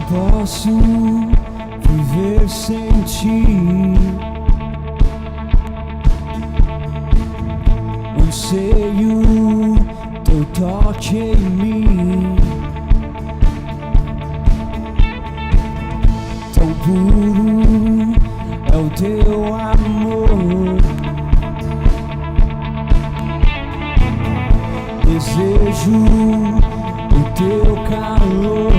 Posso viver sem ti. Anseio teu toque em mim, tão puro é o teu amor. Desejo o teu calor.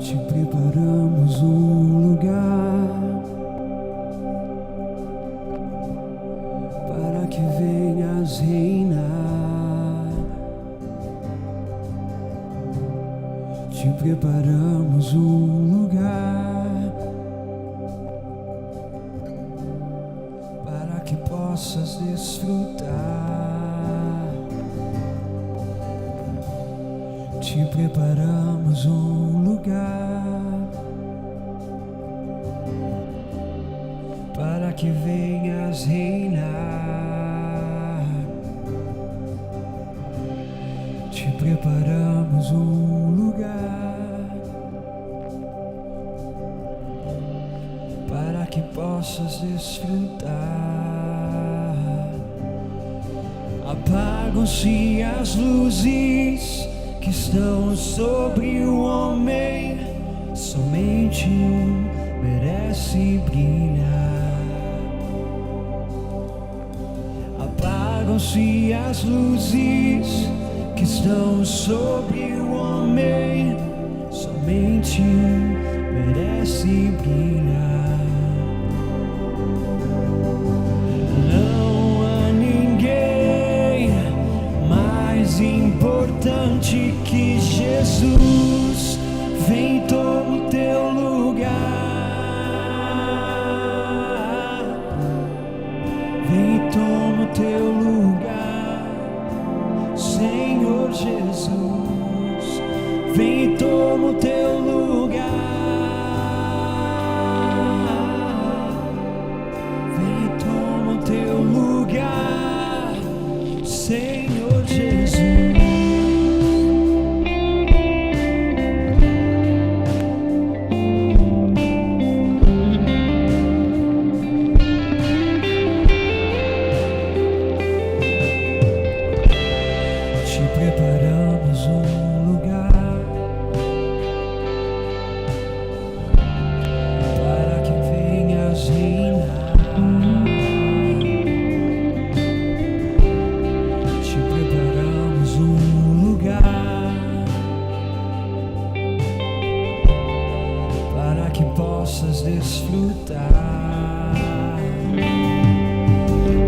Te preparamos um lugar para que venhas reinar. Te preparamos um lugar para que possas desfrutar. Te preparamos um lugar para que venhas reinar. Te preparamos um lugar para que possas desfrutar. Apagam-se as luzes que estão sobre o homem, somente um merece brilhar. Apagam-se as luzes que estão sobre o homem, somente um merece brilhar. Não há ninguém mais importante que Jesus. Vem, toma o teu lugar. Vem, toma o teu lugar, Senhor Jesus. Vem, toma o teu lugar. Vem, toma o teu lugar, Senhor Jesus. Preparamos um lugar para que venhas reinar. Te preparamos um lugar para que possas desfrutar.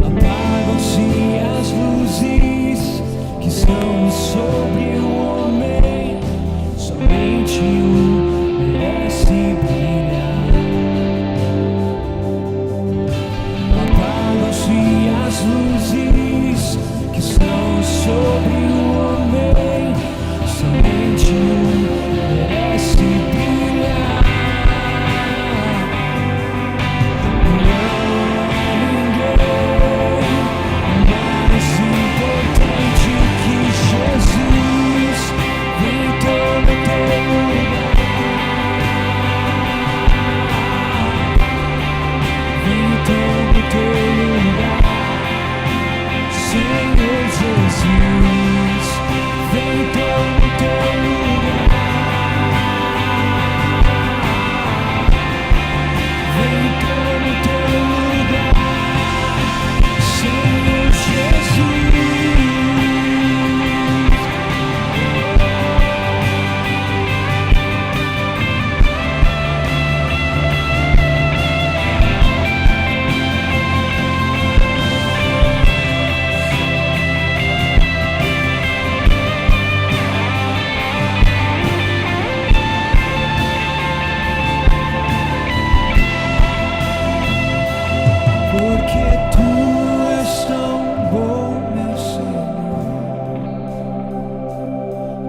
Apagam-se as luzes que estão sobre o homem, somente um merece brilhar. Apagam-se as luzes que estão sobre o homem, somente um merece brilhar.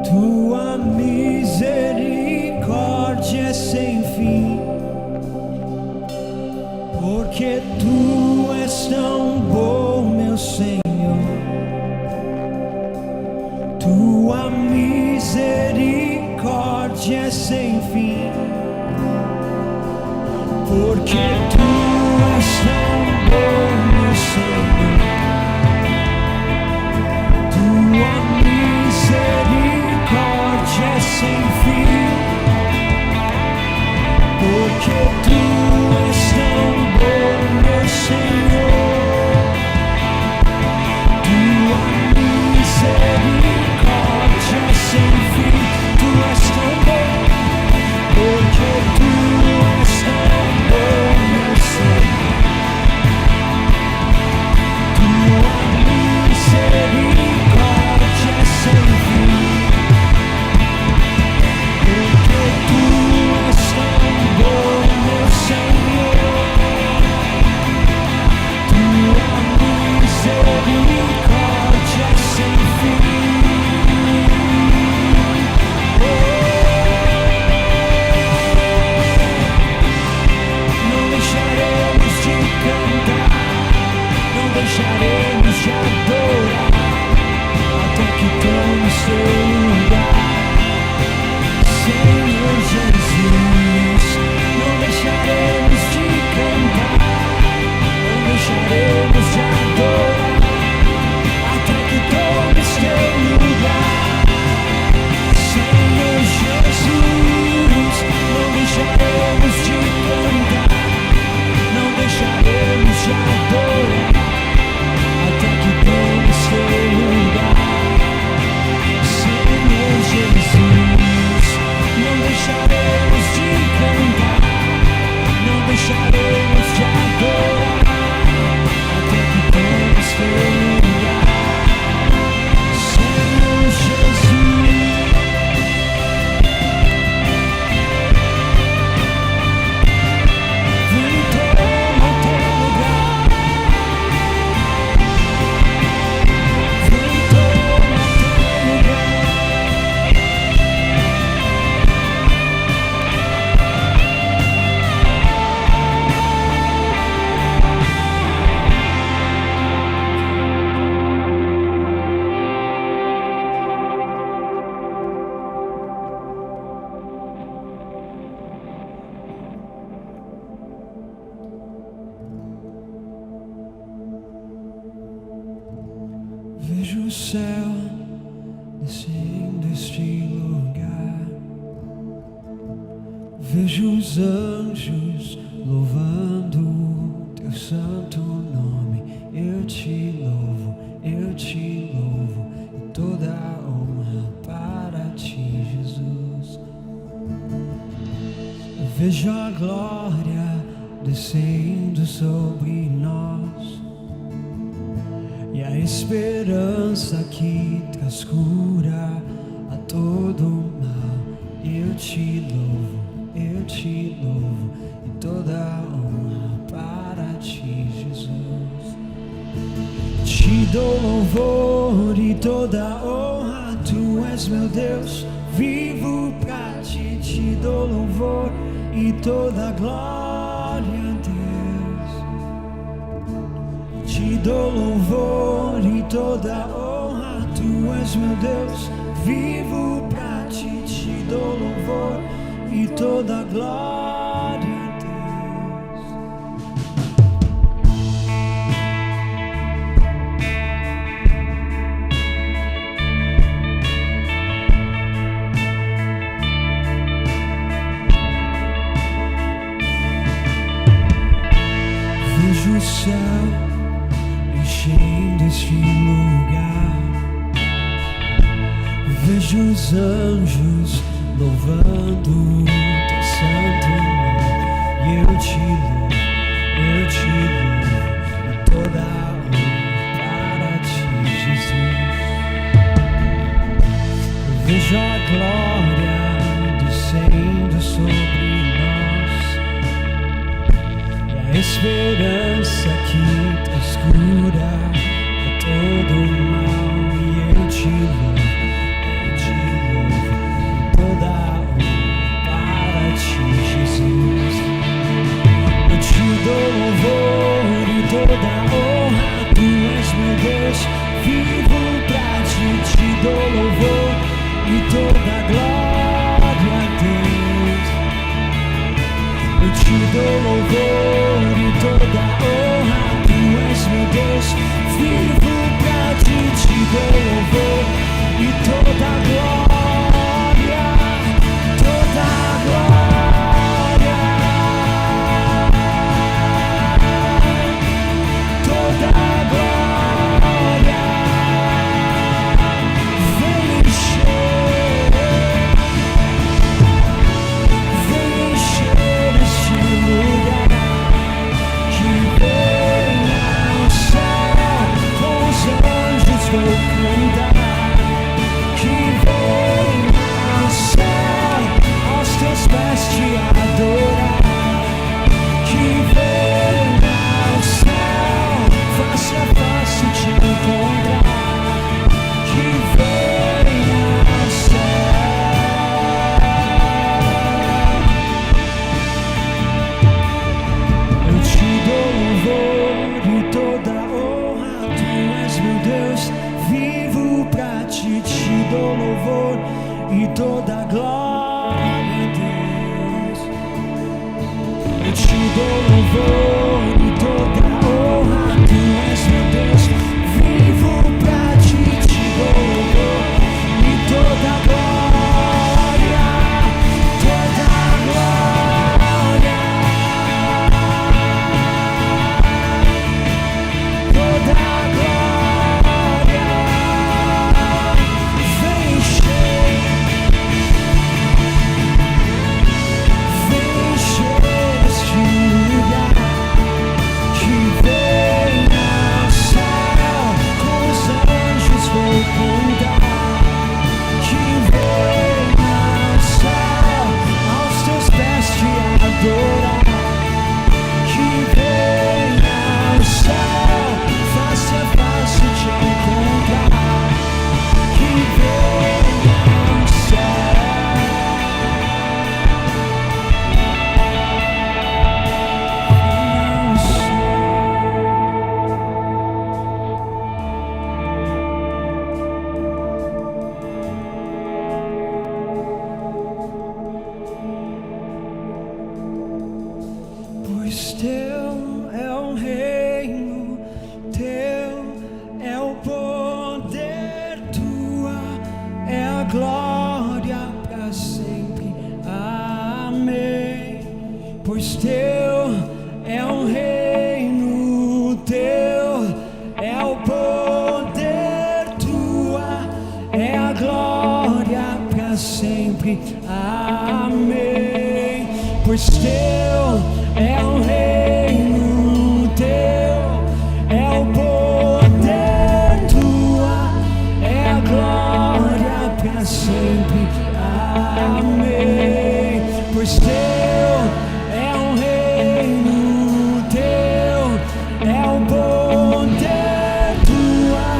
Tua misericórdia é sem fim, porque Tu és tão bom, meu Senhor. Tua misericórdia é sem fim, porque Tu és tão bom, meu Senhor. Tua misericórdia é sem fim, porque Tu és tão bom, meu Senhor. Tua misericórdia é sem fim, Tu és tão bom, o céu descendo este lugar, vejo os anjos louvando teu santo nome. Eu te louvo, e toda a honra para ti, Jesus. Eu vejo a glória descendo sobre nós, e a esperança que traz cura a todo mal. Eu te louvo, e toda a honra para ti, Jesus. Te dou louvor e toda a honra, tu és meu Deus, vivo pra ti. Te dou louvor e toda a glória a Deus. Te dou louvor e toda a honra, tu és meu Deus, vivo pra ti. Te dou louvor e toda a glória a Deus. Vejo o céu enchendo este lugar, vejo os anjos louvando teu santo nome. E eu te louvo, e toda a honra para ti, Jesus. Eu vejo a glória descendo sobre nós, e a esperança que traz cura a todo o mal. E eu te louvo, toda a honra para ti, Jesus. Eu te dou louvor e toda a honra, tu és meu Deus, vivo pra ti. Te dou louvor e toda a glória a Deus. Eu te dou louvor e toda a honra, tu és meu Deus, vivo pra ti. Te dou louvor e toda a glória. Este lugar pois teu é o reino, teu é o poder, tua é a glória para sempre. Amém. Pois teu é o reino, teu é o poder, tua é a glória para sempre. Amém. Pois teu é o reino, teu é o poder, tua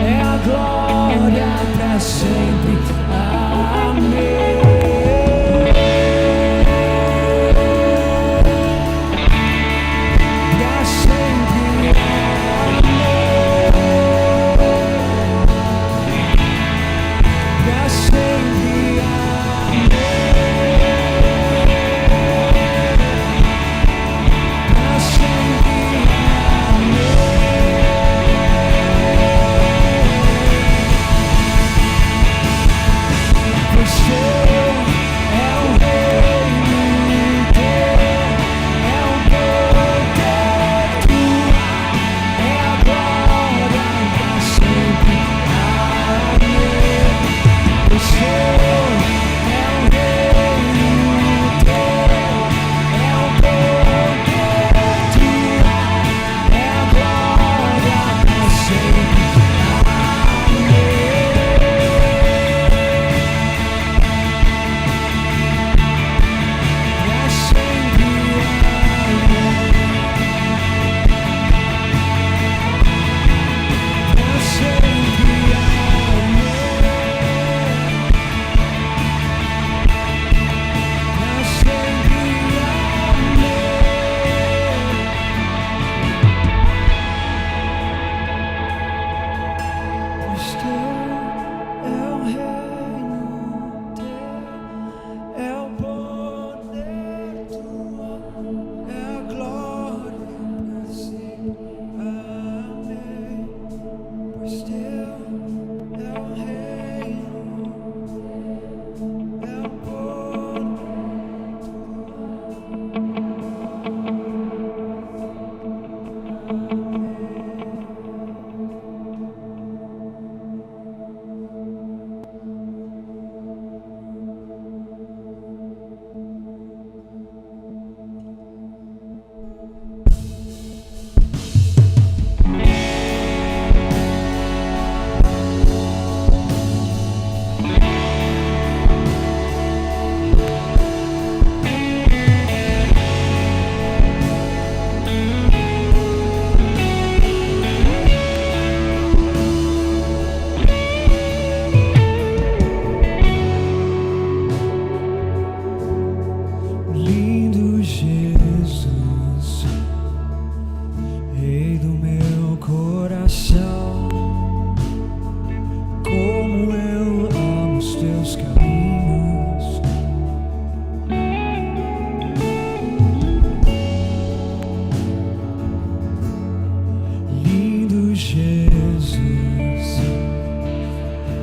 é a glória para sempre. Amém.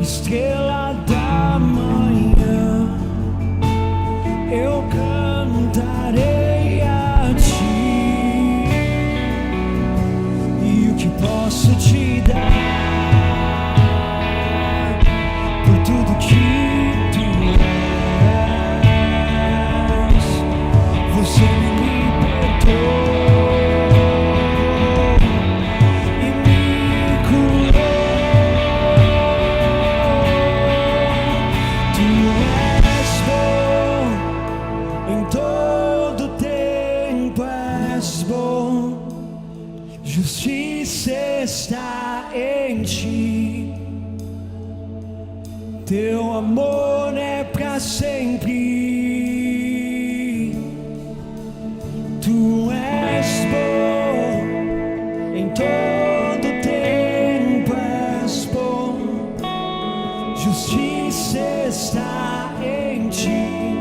Estrela da manhã, eu cantarei a ti, e o que posso te dar por tudo que tu és. Você me libertou e me curou. Tu és bom, em todo tempo és bom. Justiça está em ti, teu amor é pra sempre. Tu és bom, em todo tempo és bom. Justiça está em ti,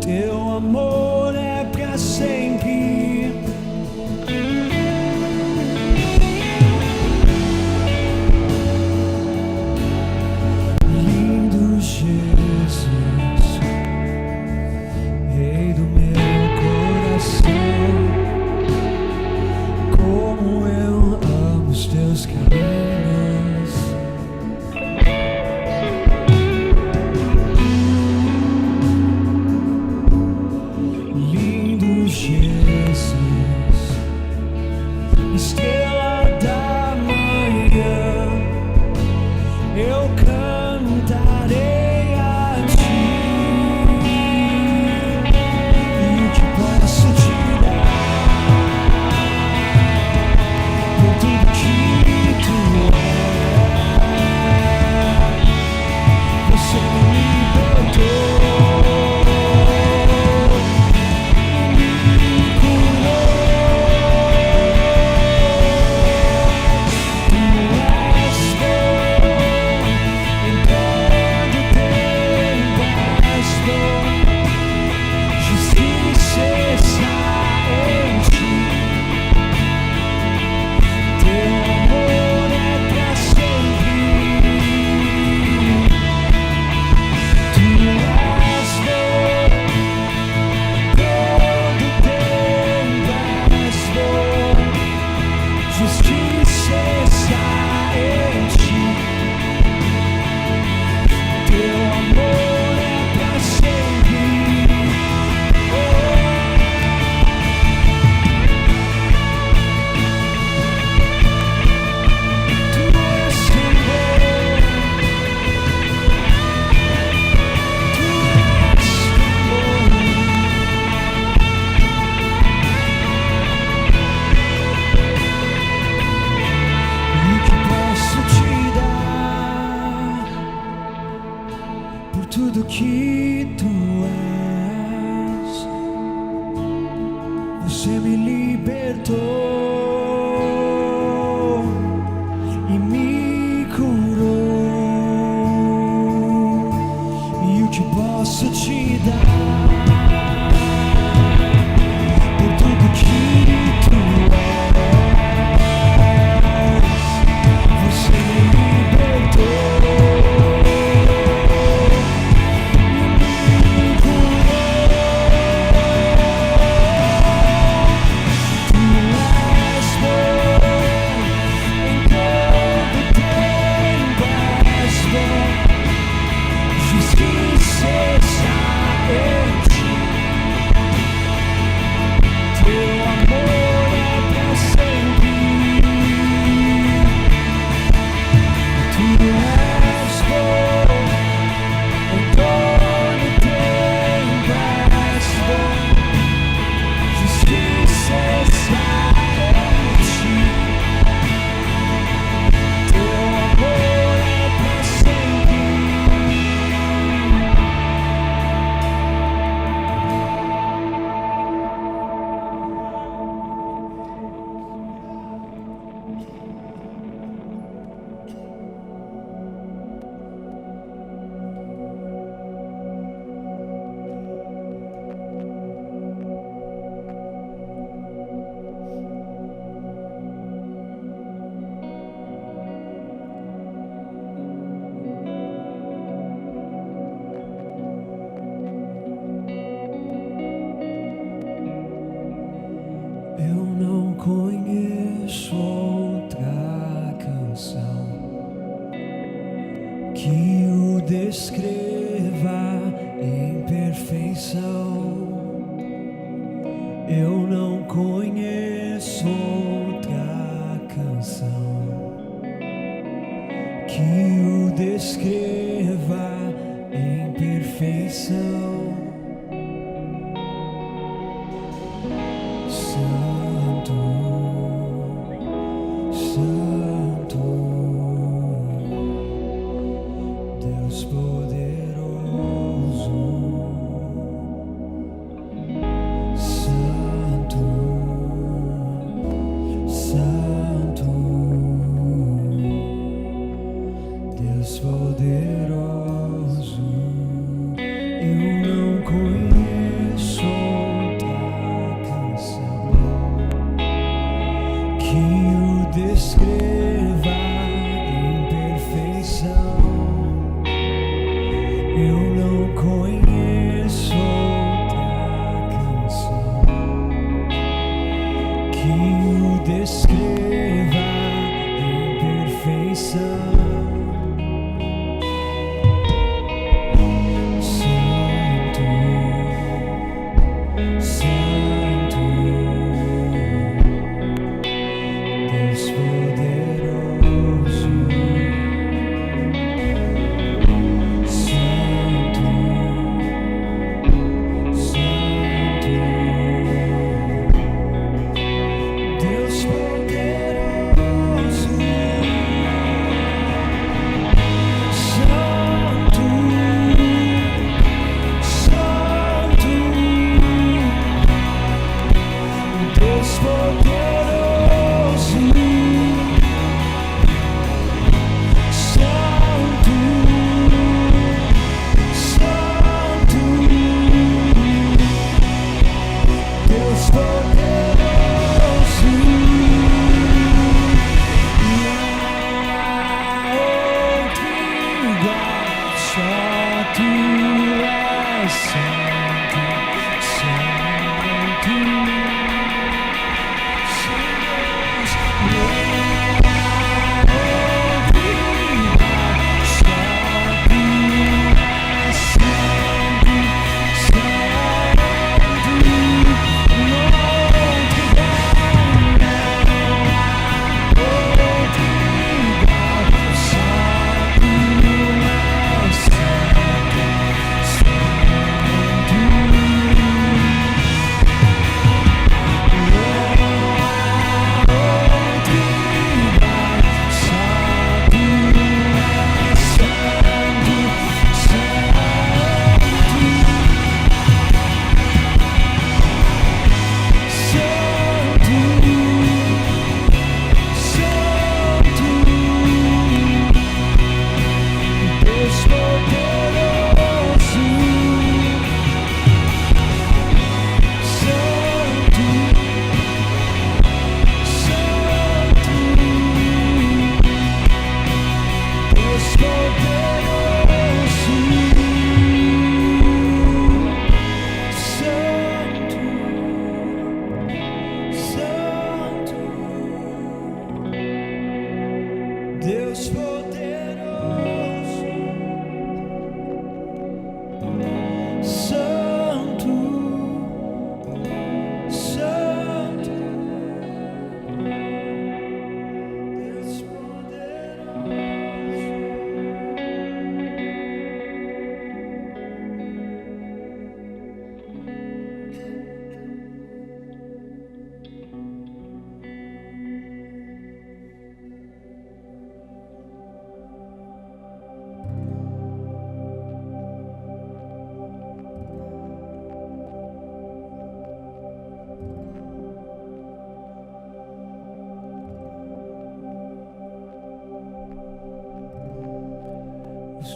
teu amor é pra sempre. Lindo Jesus, Rei tudo que tu és. Você me libertou e me curou. E o que posso te dar por tudo que tu és? Você me libertou. Eu não conheço outra canção que o descreva em perfeição. Eu não conheço outra canção que o descreva em perfeição.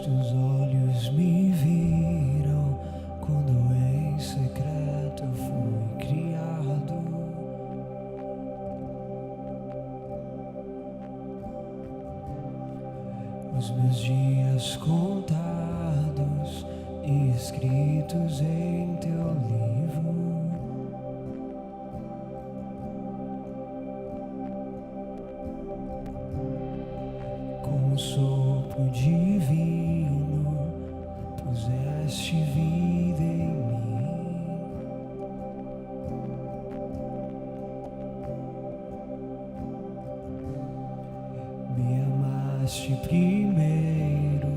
teus olhos me viram quando em secreto fui criado. Os meus dias contados e escritos em teu livro. Com o sopro divino puseste vida em mim. Me amaste primeiro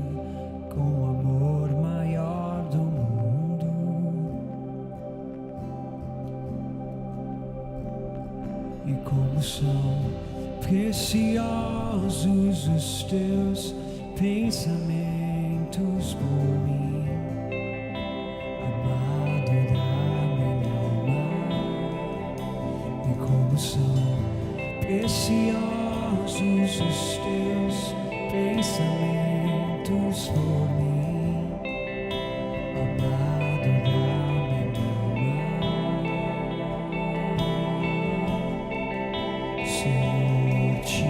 com o amor maior do mundo. E como são preciosos os teus pensamentos por mim, amado da minha alma. E como são preciosos os teus pensamentos por mim, amado da minha alma. Senhor, te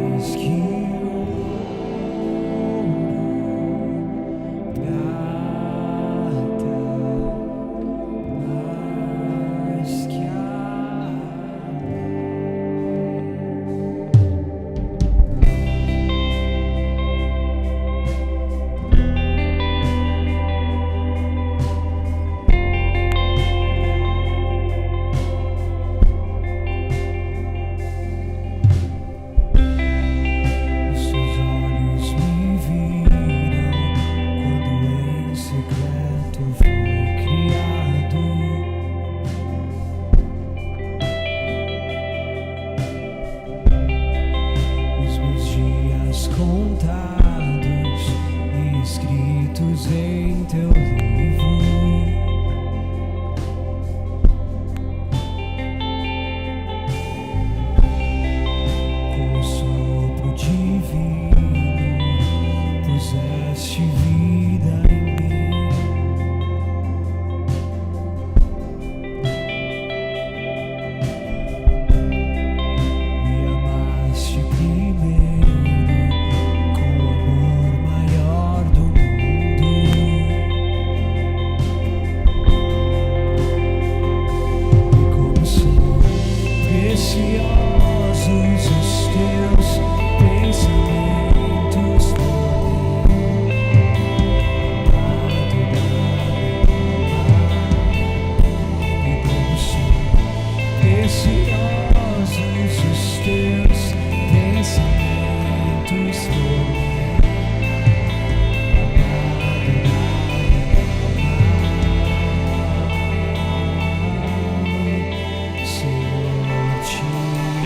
mais que contados e escritos em teu livro. Com o sopro divino puseste vida em mim. Me amaste primeiro com o amor maior do mundo. E como são preciosos os teus pensamentos por mim, amado da minha alma. E como são preciosos os teus pensamentos por mim, amado da minha alma. Senhor, te amo.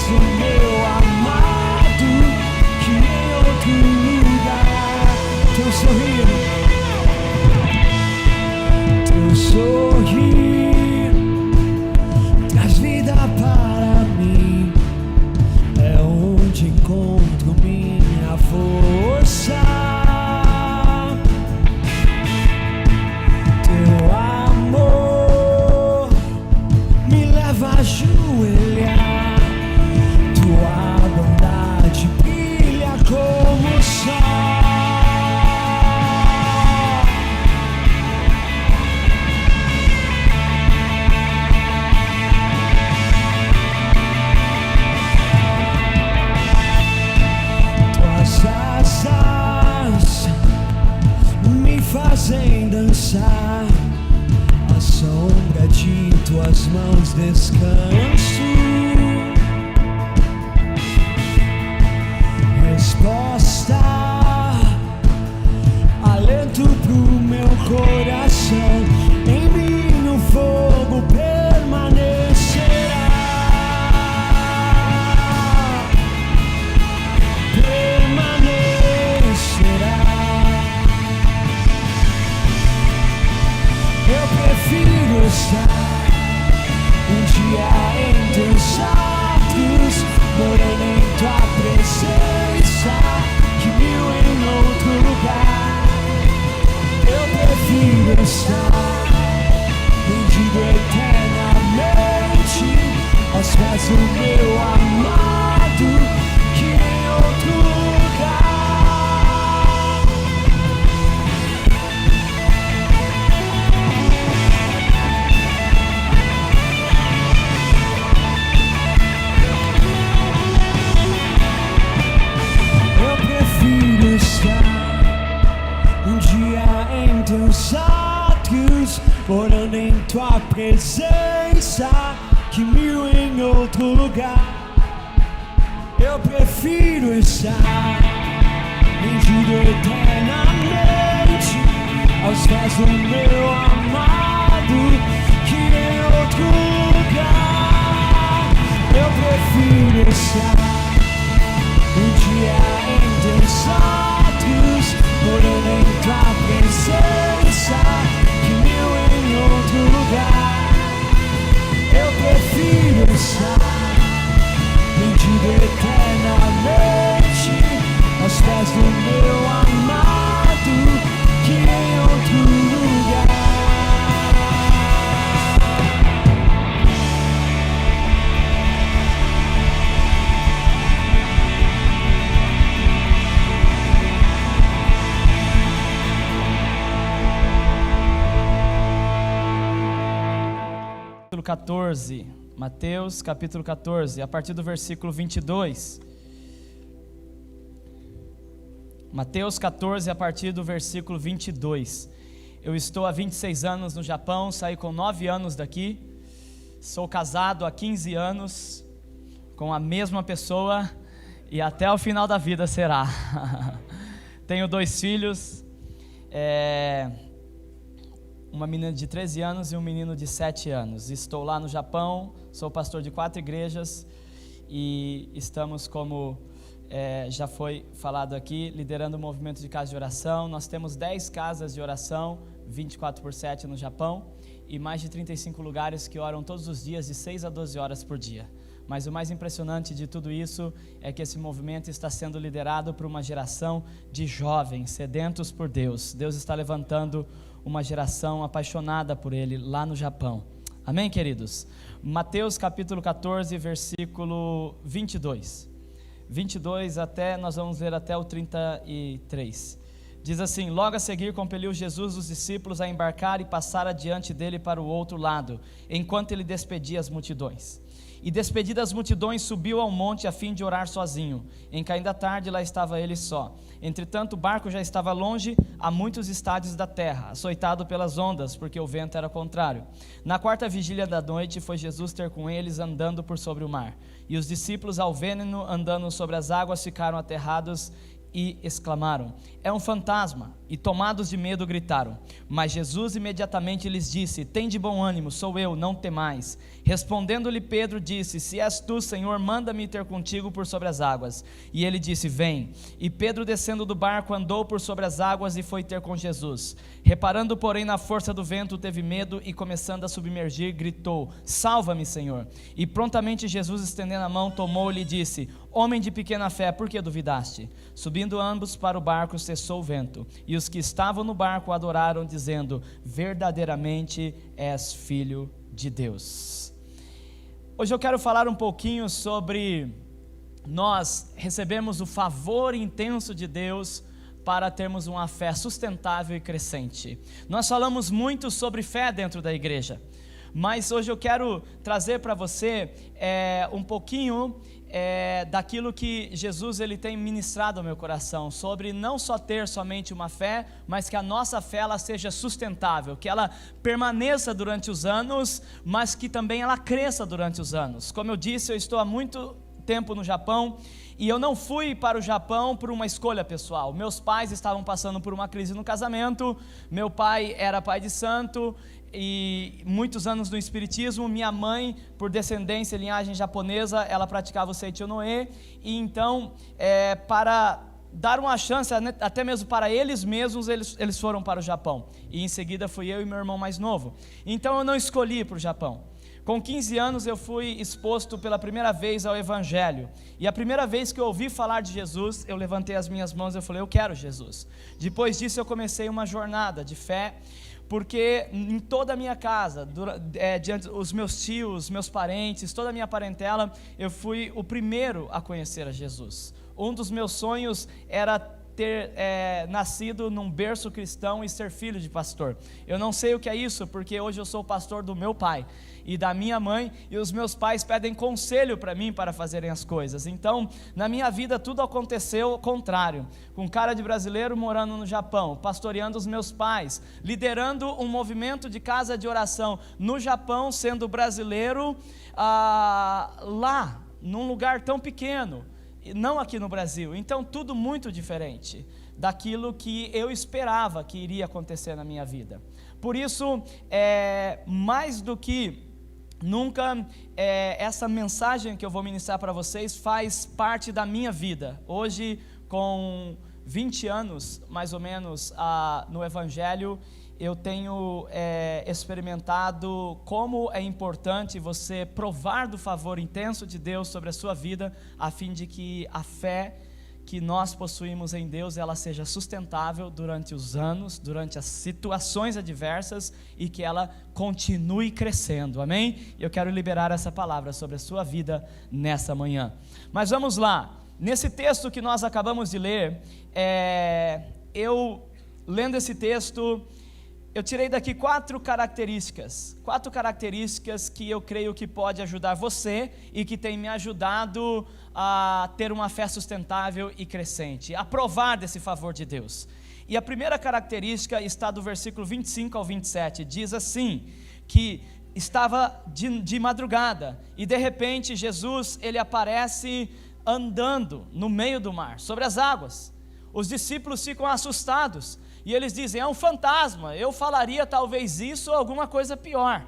pés do meu amado, que em outro lugar. Teu sorrir traz vida para mim, é onde encontro minha força. Teu amor me leva a ajoelhar, tua bondade brilha como o sol. Fazem dançar, a sombra de tuas mãos descanso. Resposta, alento pro meu coração, em mim o fogo permanecerá. Eu prefiro estar um dia em teus atos, morando em tua presença, que mil em outro lugar. Eu prefiro estar rendido eternamente aos pés do meu amado, que em outro lugar. Teus atos, morando em tua presença, que mil em outro lugar. Eu prefiro estar rendido eternamente aos pés do meu amado, que em outro lugar. Eu prefiro estar um dia em teus atos, morando em tua presença, que mil em outro lugar. Eu prefiro estar rendido eternamente aos pés do meu amado, que em outro lugar. Capítulo 14, Mateus capítulo 14, a partir do versículo 22. Mateus 14, a partir do versículo 22. Eu estou há 26 anos no Japão, saí com 9 anos daqui. Sou casado há 15 anos com a mesma pessoa e até o final da vida será. Tenho 2 filhos, uma menina de 13 anos e um menino de 7 anos. Estou lá no Japão, sou pastor de 4 igrejas e estamos, como já foi falado aqui, liderando o movimento de casa de oração. Nós temos 10 casas de oração, 24/7 no Japão, e mais de 35 lugares que oram todos os dias de 6 a 12 horas por dia. Mas o mais impressionante de tudo isso é que esse movimento está sendo liderado por uma geração de jovens sedentos por Deus. Deus está levantando uma geração apaixonada por Ele lá no Japão. Amém, queridos? Mateus capítulo 14, versículo 22. 22 nós vamos ler até o 33. Diz assim: logo a seguir compeliu Jesus os discípulos a embarcar e passar adiante dele para o outro lado, enquanto ele despedia as multidões. E despedidas as multidões, subiu ao monte a fim de orar sozinho. Em caindo a tarde, lá estava ele só. Entretanto, o barco já estava longe, a muitos estádios da terra, açoitado pelas ondas, porque o vento era contrário. Na 4ª vigília da noite, foi Jesus ter com eles, andando por sobre o mar. E os discípulos, ao verem-no andando sobre as águas, ficaram aterrados e exclamaram: é um fantasma! e tomados de medo gritaram. Mas Jesus imediatamente lhes disse: tende bom ânimo, sou eu, não temais. Respondendo-lhe Pedro disse: se és tu, Senhor, manda-me ter contigo por sobre as águas. E ele disse: vem. E Pedro, descendo do barco, andou por sobre as águas e foi ter com Jesus. Reparando, porém, na força do vento, teve medo e, começando a submergir, gritou: salva-me, Senhor. E prontamente Jesus, estendendo a mão, tomou-lhe e disse: homem de pequena fé, por que duvidaste? Subindo ambos para o barco, cessou o vento, e os que estavam no barco adoraram, dizendo: verdadeiramente és filho de Deus. Hoje eu quero falar um pouquinho sobre nós recebemos o favor intenso de Deus para termos uma fé sustentável e crescente. Nós falamos muito sobre fé dentro da igreja, mas hoje eu quero trazer para você um pouquinho daquilo que Jesus ele tem ministrado ao meu coração, sobre não só ter somente uma fé, mas que a nossa fé ela seja sustentável, que ela permaneça durante os anos, mas que também ela cresça durante os anos. Como eu disse, eu estou há muito tempo no Japão, e eu não fui para o Japão por uma escolha pessoal. Meus pais estavam passando por uma crise no casamento, meu pai era pai de santo, e muitos anos no espiritismo. Minha mãe, por descendência, linhagem japonesa, ela praticava o Seicho no E, e então, para dar uma chance, até mesmo para eles mesmos, eles foram para o Japão, e em seguida fui eu e meu irmão mais novo. Então eu não escolhi para o Japão. Com 15 anos eu fui exposto pela primeira vez ao Evangelho, e a primeira vez que eu ouvi falar de Jesus, eu levantei as minhas mãos e eu falei: eu quero Jesus. Depois disso eu comecei uma jornada de fé, porque em toda a minha casa, diante os meus tios, meus parentes, toda a minha parentela, eu fui o primeiro a conhecer a Jesus. Um dos meus sonhos era ter nascido num berço cristão e ser filho de pastor. Eu não sei o que é isso, porque hoje eu sou pastor do meu pai e da minha mãe, e os meus pais pedem conselho para mim para fazerem as coisas. Então, na minha vida tudo aconteceu ao contrário, com cara de brasileiro morando no Japão, pastoreando os meus pais, liderando um movimento de casa de oração no Japão, sendo brasileiro lá, num lugar tão pequeno, não aqui no Brasil. Então tudo muito diferente daquilo que eu esperava que iria acontecer na minha vida. Por isso, mais do que nunca, essa mensagem que eu vou ministrar para vocês faz parte da minha vida. Hoje, com 20 anos mais ou menos no Evangelho, eu tenho experimentado como é importante você provar do favor intenso de Deus sobre a sua vida, a fim de que a fé que nós possuímos em Deus, ela seja sustentável durante os anos, durante as situações adversas, e que ela continue crescendo, amém? Eu quero liberar essa palavra sobre a sua vida nessa manhã. Mas vamos lá, nesse texto que nós acabamos de ler, eu lendo esse texto, eu tirei daqui 4 características que eu creio que pode ajudar você e que tem me ajudado a ter uma fé sustentável e crescente, a provar desse favor de Deus. E a primeira característica está do versículo 25 ao 27, diz assim, que estava de madrugada, e de repente Jesus, ele aparece andando no meio do mar, sobre as águas. Os discípulos ficam assustados, e eles dizem: é um fantasma. Eu falaria talvez isso ou alguma coisa pior.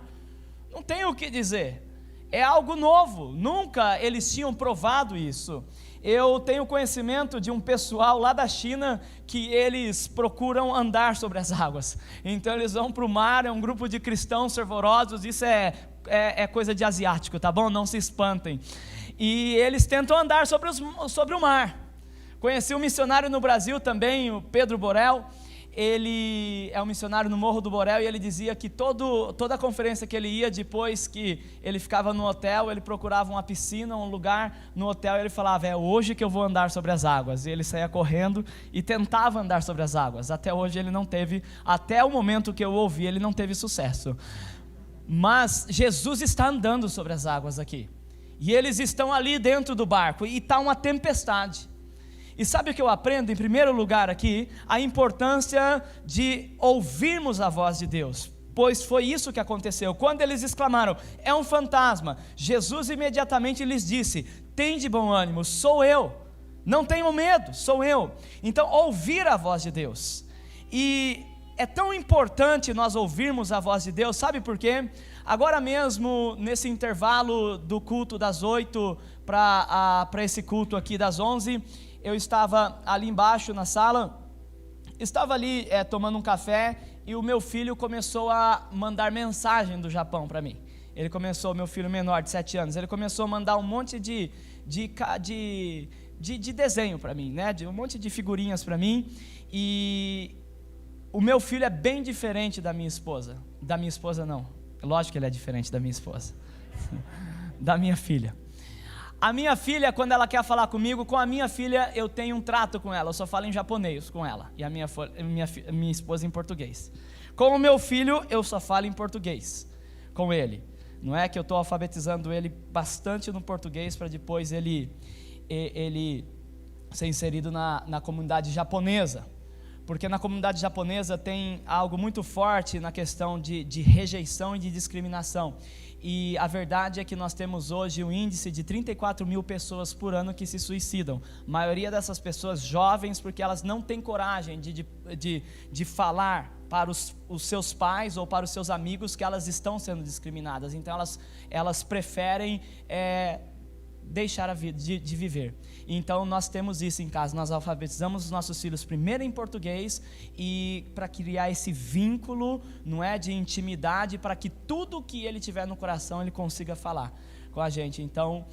Não tem o que dizer, é algo novo, nunca eles tinham provado isso. Eu tenho conhecimento de um pessoal lá da China que eles procuram andar sobre as águas, então eles vão para o mar, é um grupo de cristãos fervorosos, isso é coisa de asiático, tá bom? Não se espantem. E eles tentam andar sobre o mar. Conheci um missionário no Brasil também, o Pedro Borel. Ele é um missionário no Morro do Borel, e ele dizia que toda a conferência que ele ia, depois que ele ficava no hotel, ele procurava uma piscina, um lugar no hotel, e ele falava: é hoje que eu vou andar sobre as águas. E ele saía correndo e tentava andar sobre as águas. Até hoje ele não teve, até o momento que eu ouvi, ele não teve sucesso. Mas Jesus está andando sobre as águas aqui, e eles estão ali dentro do barco, e está uma tempestade. E sabe o que eu aprendo em primeiro lugar aqui? A importância de ouvirmos a voz de Deus, pois foi isso que aconteceu. Quando eles exclamaram: é um fantasma, Jesus imediatamente lhes disse: tende bom ânimo, sou eu, não tenham medo, sou eu. Então, ouvir a voz de Deus. E é tão importante nós ouvirmos a voz de Deus, sabe por quê? Agora mesmo, nesse intervalo do culto das 8 para esse culto aqui das 11, eu estava ali embaixo na sala, estava ali tomando um café, e o meu filho começou a mandar mensagem do Japão para mim. Ele começou, meu filho menor de 7 anos, ele começou a mandar um monte de desenho para mim, né? Um monte de figurinhas para mim, e o meu filho é bem diferente da minha esposa. Da minha esposa não, lógico que ele é diferente da minha esposa, da minha filha. A minha filha, quando ela quer falar comigo, com a minha filha eu tenho um trato com ela, eu só falo em japonês com ela, e a minha esposa em português. Com o meu filho, eu só falo em português com ele. Não é que eu estou alfabetizando ele bastante no português para depois ele ser inserido na comunidade japonesa. Porque na comunidade japonesa tem algo muito forte na questão de rejeição e de discriminação. E a verdade é que nós temos hoje um índice de 34 mil pessoas por ano que se suicidam. A maioria dessas pessoas jovens, porque elas não têm coragem de falar para os seus pais ou para os seus amigos que elas estão sendo discriminadas. Então elas preferem deixar a vida de viver. Então nós temos isso em casa, nós alfabetizamos os nossos filhos primeiro em português, e para criar esse vínculo, não é, de intimidade, para que tudo que ele tiver no coração ele consiga falar com a gente. Então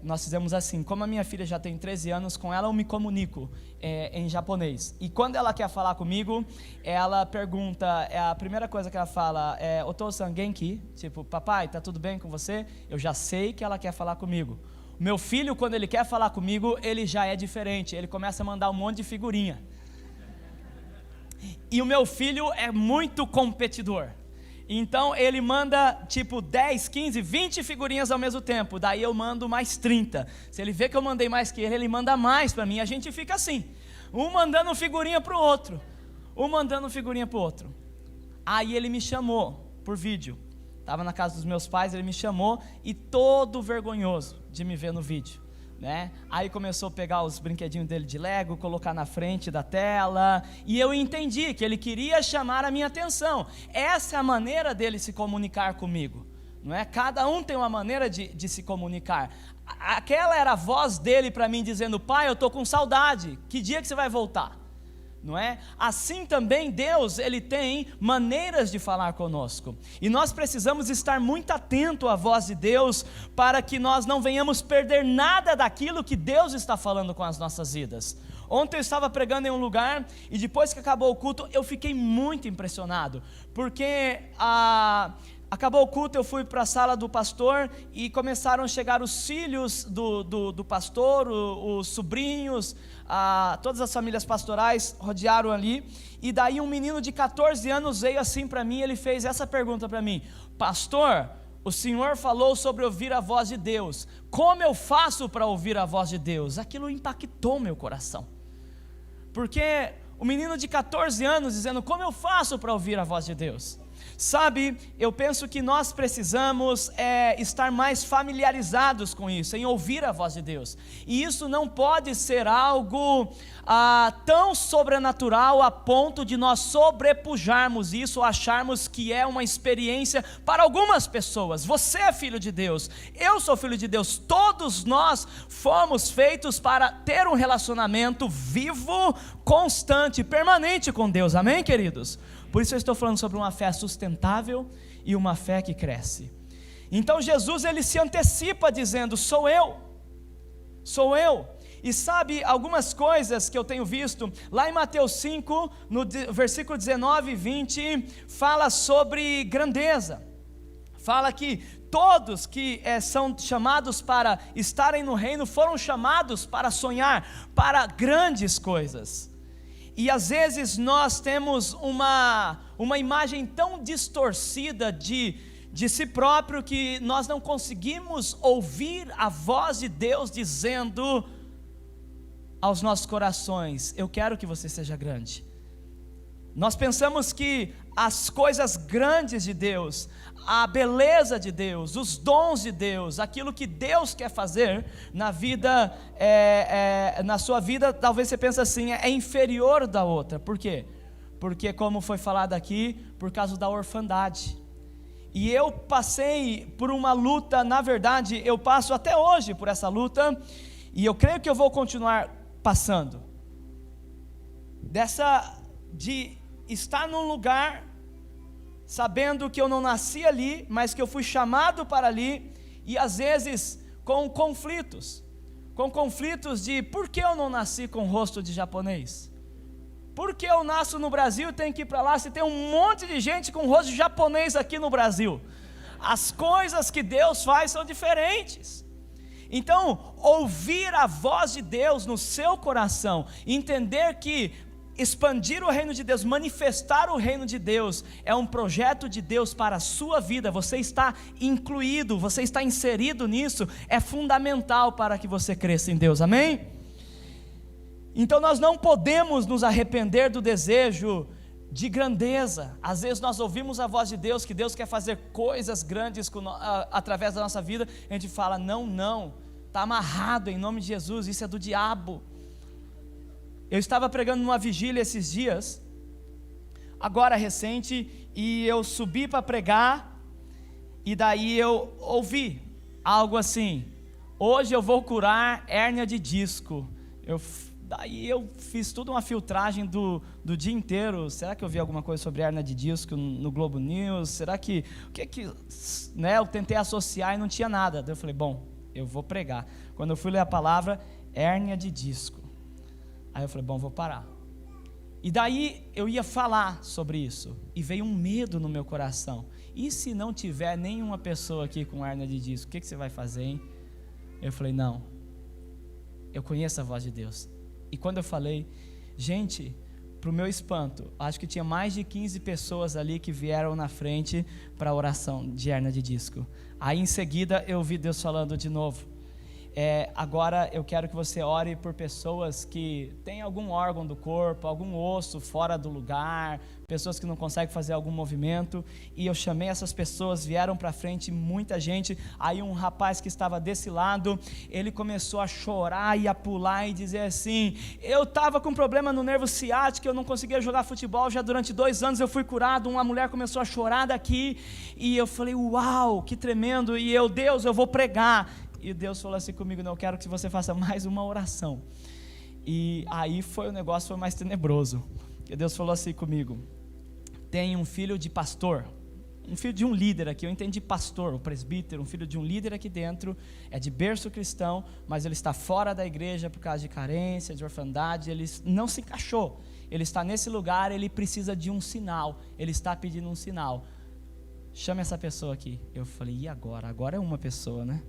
nós fizemos assim. Como a minha filha já tem 13 anos, com ela eu me comunico em japonês, e quando ela quer falar comigo, ela pergunta, a primeira coisa que ela fala é "Otou-san genki?", tipo, papai, tá tudo bem com você? Eu já sei que ela quer falar comigo. Meu filho, quando ele quer falar comigo, ele já é diferente, ele começa a mandar um monte de figurinha, e o meu filho é muito competidor. Então ele manda tipo 10, 15, 20 figurinhas ao mesmo tempo. Daí eu mando mais 30. Se ele vê que eu mandei mais que ele manda mais para mim. A gente fica assim, um mandando figurinha para o outro, um mandando figurinha para o outro. Aí ele me chamou por vídeo. Estava na casa dos meus pais, ele me chamou, e todo vergonhoso de me ver no vídeo, né? Aí começou a pegar os brinquedinhos dele de Lego, colocar na frente da tela, e eu entendi que ele queria chamar a minha atenção. Essa é a maneira dele se comunicar comigo, não é? Cada um tem uma maneira de se comunicar. Aquela era a voz dele para mim dizendo: pai, eu estou com saudade, que dia que você vai voltar? Não é? Assim também Deus, ele tem maneiras de falar conosco, e nós precisamos estar muito atento à voz de Deus, para que nós não venhamos perder nada daquilo que Deus está falando com as nossas vidas. Ontem eu estava pregando em um lugar, e depois que acabou o culto, eu fiquei muito impressionado, porque acabou o culto, eu fui para a sala do pastor, e começaram a chegar os filhos do pastor, os sobrinhos, todas as famílias pastorais rodearam ali, e daí um menino de 14 anos veio assim para mim, ele fez essa pergunta para mim: pastor, o senhor falou sobre ouvir a voz de Deus, como eu faço para ouvir a voz de Deus? Aquilo impactou meu coração, porque o menino de 14 anos dizendo: como eu faço para ouvir a voz de Deus? Sabe, eu penso que nós precisamos estar mais familiarizados com isso, em ouvir a voz de Deus, e isso não pode ser algo tão sobrenatural a ponto de nós sobrepujarmos isso, ou acharmos que é uma experiência para algumas pessoas. Você é filho de Deus, eu sou filho de Deus, todos nós fomos feitos para ter um relacionamento vivo, constante, permanente com Deus, amém, queridos? Por isso eu estou falando sobre uma fé sustentável e uma fé que cresce. Então Jesus, ele se antecipa dizendo: sou eu. E sabe, algumas coisas que eu tenho visto, lá em Mateus 5, no versículo 19 e 20, fala sobre grandeza. Fala que todos que são chamados para estarem no reino, foram chamados para sonhar, para grandes coisas. E às vezes nós temos uma imagem tão distorcida de si próprio, que nós não conseguimos ouvir a voz de Deus dizendo aos nossos corações: eu quero que você seja grande. Nós pensamos que as coisas grandes de Deus, a beleza de Deus, os dons de Deus, aquilo que Deus quer fazer na vida, na sua vida, talvez você pense assim, é inferior da outra. Por quê? porque como foi falado aqui, por causa da orfandade. E eu passei por uma luta, na verdade, eu passo até hoje por essa luta, e eu creio que eu vou continuar passando. De estar num lugar, sabendo que eu não nasci ali, mas que eu fui chamado para ali, e às vezes com conflitos de por que eu não nasci com rosto de japonês? Por que eu nasço no Brasil e tenho que ir para lá se tem um monte de gente com rosto de japonês aqui no Brasil? As coisas que Deus faz são diferentes. Então, ouvir a voz de Deus no seu coração, entender que expandir o reino de Deus, manifestar o reino de Deus, é um projeto de Deus para a sua vida, você está incluído, você está inserido nisso, é fundamental para que você cresça em Deus, amém? Então nós não podemos nos arrepender do desejo de grandeza. Às vezes nós ouvimos a voz de Deus, que Deus quer fazer coisas grandes através da nossa vida, a gente fala, não, está amarrado em nome de Jesus, isso é do diabo. Eu estava pregando numa vigília esses dias, agora recente, e eu subi para pregar, e daí eu ouvi algo assim, hoje eu vou curar hérnia de disco. Daí eu fiz toda uma filtragem do dia inteiro. Será que eu vi alguma coisa sobre hérnia de disco no Globo News? Será que, né, eu tentei associar e não tinha nada. Daí eu falei, bom, eu vou pregar. Quando eu fui ler a palavra, hérnia de disco. Aí eu falei, bom, vou parar. E daí eu ia falar sobre isso, e veio um medo no meu coração. E se não tiver nenhuma pessoa aqui com hérnia de disco, o que você vai fazer, hein? Eu falei, não, eu conheço a voz de Deus. E quando eu falei, gente, para o meu espanto, acho que tinha mais de 15 pessoas ali que vieram na frente para a oração de hérnia de disco. Aí em seguida eu ouvi Deus falando de novo, agora eu quero que você ore por pessoas que têm algum órgão do corpo, algum osso fora do lugar, pessoas que não conseguem fazer algum movimento, e eu chamei essas pessoas, vieram para frente, muita gente. Aí um rapaz que estava desse lado, ele começou a chorar e a pular e dizer assim, eu estava com problema no nervo ciático, eu não conseguia jogar futebol, já durante 2 anos eu fui curado. Uma mulher começou a chorar daqui, e eu falei, uau, que tremendo, e Deus, eu vou pregar. E Deus falou assim comigo, não, eu quero que você faça mais uma oração. E aí o negócio foi mais tenebroso. E Deus falou assim comigo, tem um filho de pastor, um filho de um líder aqui, eu entendi pastor, o presbítero, um filho de um líder aqui dentro, é de berço cristão, mas ele está fora da igreja por causa de carência, de orfandade, ele não se encaixou, ele está nesse lugar, ele precisa de um sinal, ele está pedindo um sinal, chame essa pessoa aqui. Eu falei, e agora? Agora é uma pessoa, né?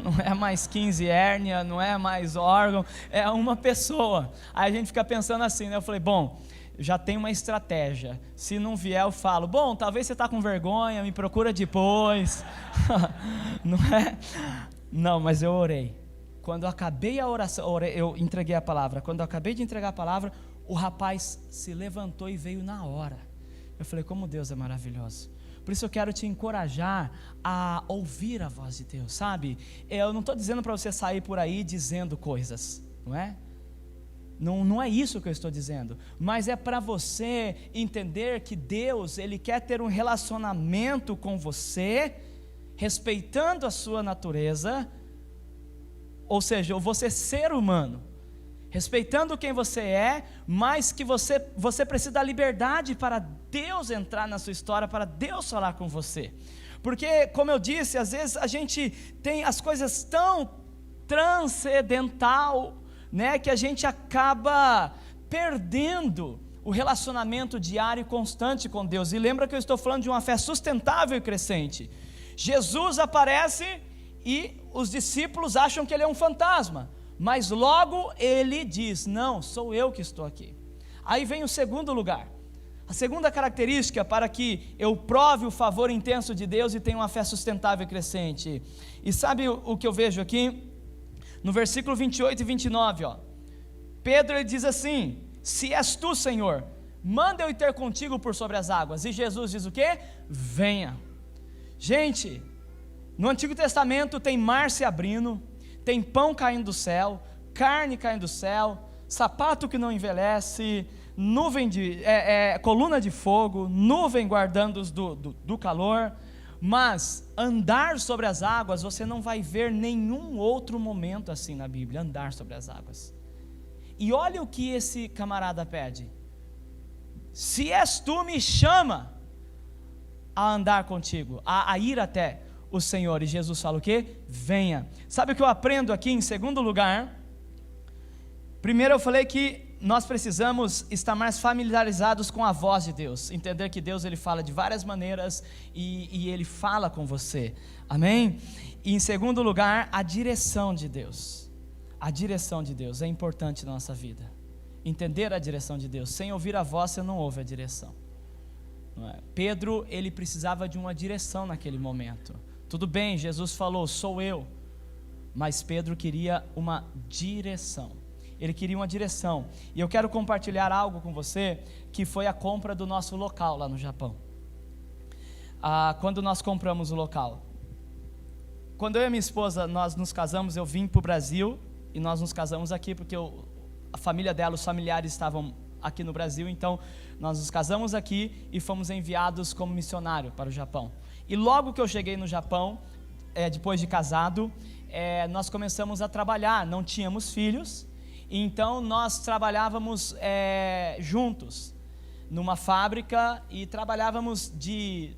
Não é mais 15 hérnia, não é mais órgão, é uma pessoa. Aí a gente fica pensando assim, né? Eu falei, bom, já tem uma estratégia, se não vier eu falo, bom, talvez você está com vergonha, me procura depois. Não é? Não, mas eu orei. Quando eu acabei a oração, eu entreguei a palavra. Quando eu acabei de entregar a palavra, o rapaz se levantou e veio na hora. Eu falei, como Deus é maravilhoso. Por isso eu quero te encorajar a ouvir a voz de Deus, sabe? Eu não estou dizendo para você sair por aí dizendo coisas, não é? Não é isso que eu estou dizendo, mas é para você entender que Deus, Ele quer ter um relacionamento com você, respeitando a sua natureza, ou seja, você ser humano, respeitando quem você é, mas que você precisa da liberdade para Deus entrar na sua história, para Deus falar com você, porque como eu disse, às vezes a gente tem as coisas tão transcendental, né, que a gente acaba perdendo o relacionamento diário e constante com Deus. E lembra que eu estou falando de uma fé sustentável e crescente. Jesus aparece e os discípulos acham que ele é um fantasma, mas logo ele diz, não, sou eu que estou aqui. Aí vem o segundo lugar, a segunda característica para que eu prove o favor intenso de Deus e tenha uma fé sustentável e crescente. E sabe o que eu vejo aqui? No versículo 28 e 29, Pedro ele diz assim, se és tu, Senhor, manda eu ir ter contigo por sobre as águas. E Jesus diz o quê? Venha. Gente, no Antigo Testamento tem mar se abrindo, tem pão caindo do céu, carne caindo do céu, sapato que não envelhece, coluna de fogo, nuvem guardando-os do calor, mas andar sobre as águas, você não vai ver nenhum outro momento assim na Bíblia, andar sobre as águas. E olha o que esse camarada pede: se és tu, me chama a andar contigo, a ir até o Senhor. E Jesus fala o quê? Venha. Sabe o que eu aprendo aqui em segundo lugar? Primeiro eu falei que nós precisamos estar mais familiarizados com a voz de Deus, entender que Deus ele fala de várias maneiras e Ele fala com você, amém? E em segundo lugar, a direção de Deus. A direção de Deus é importante na nossa vida, entender a direção de Deus. Sem ouvir a voz você não ouve a direção, não é? Pedro, ele precisava de uma direção naquele momento. Tudo bem, Jesus falou, sou eu, mas Pedro queria uma direção. Ele queria uma direção, e eu quero compartilhar algo com você, que foi a compra do nosso local lá no Japão. Quando nós compramos o local, quando eu e minha esposa, nós nos casamos, eu vim para o Brasil, e nós nos casamos aqui, porque a família dela, os familiares estavam aqui no Brasil, então nós nos casamos aqui, e fomos enviados como missionário para o Japão. E logo que eu cheguei no Japão, depois de casado, nós começamos a trabalhar, não tínhamos filhos, então nós trabalhávamos juntos numa fábrica e trabalhávamos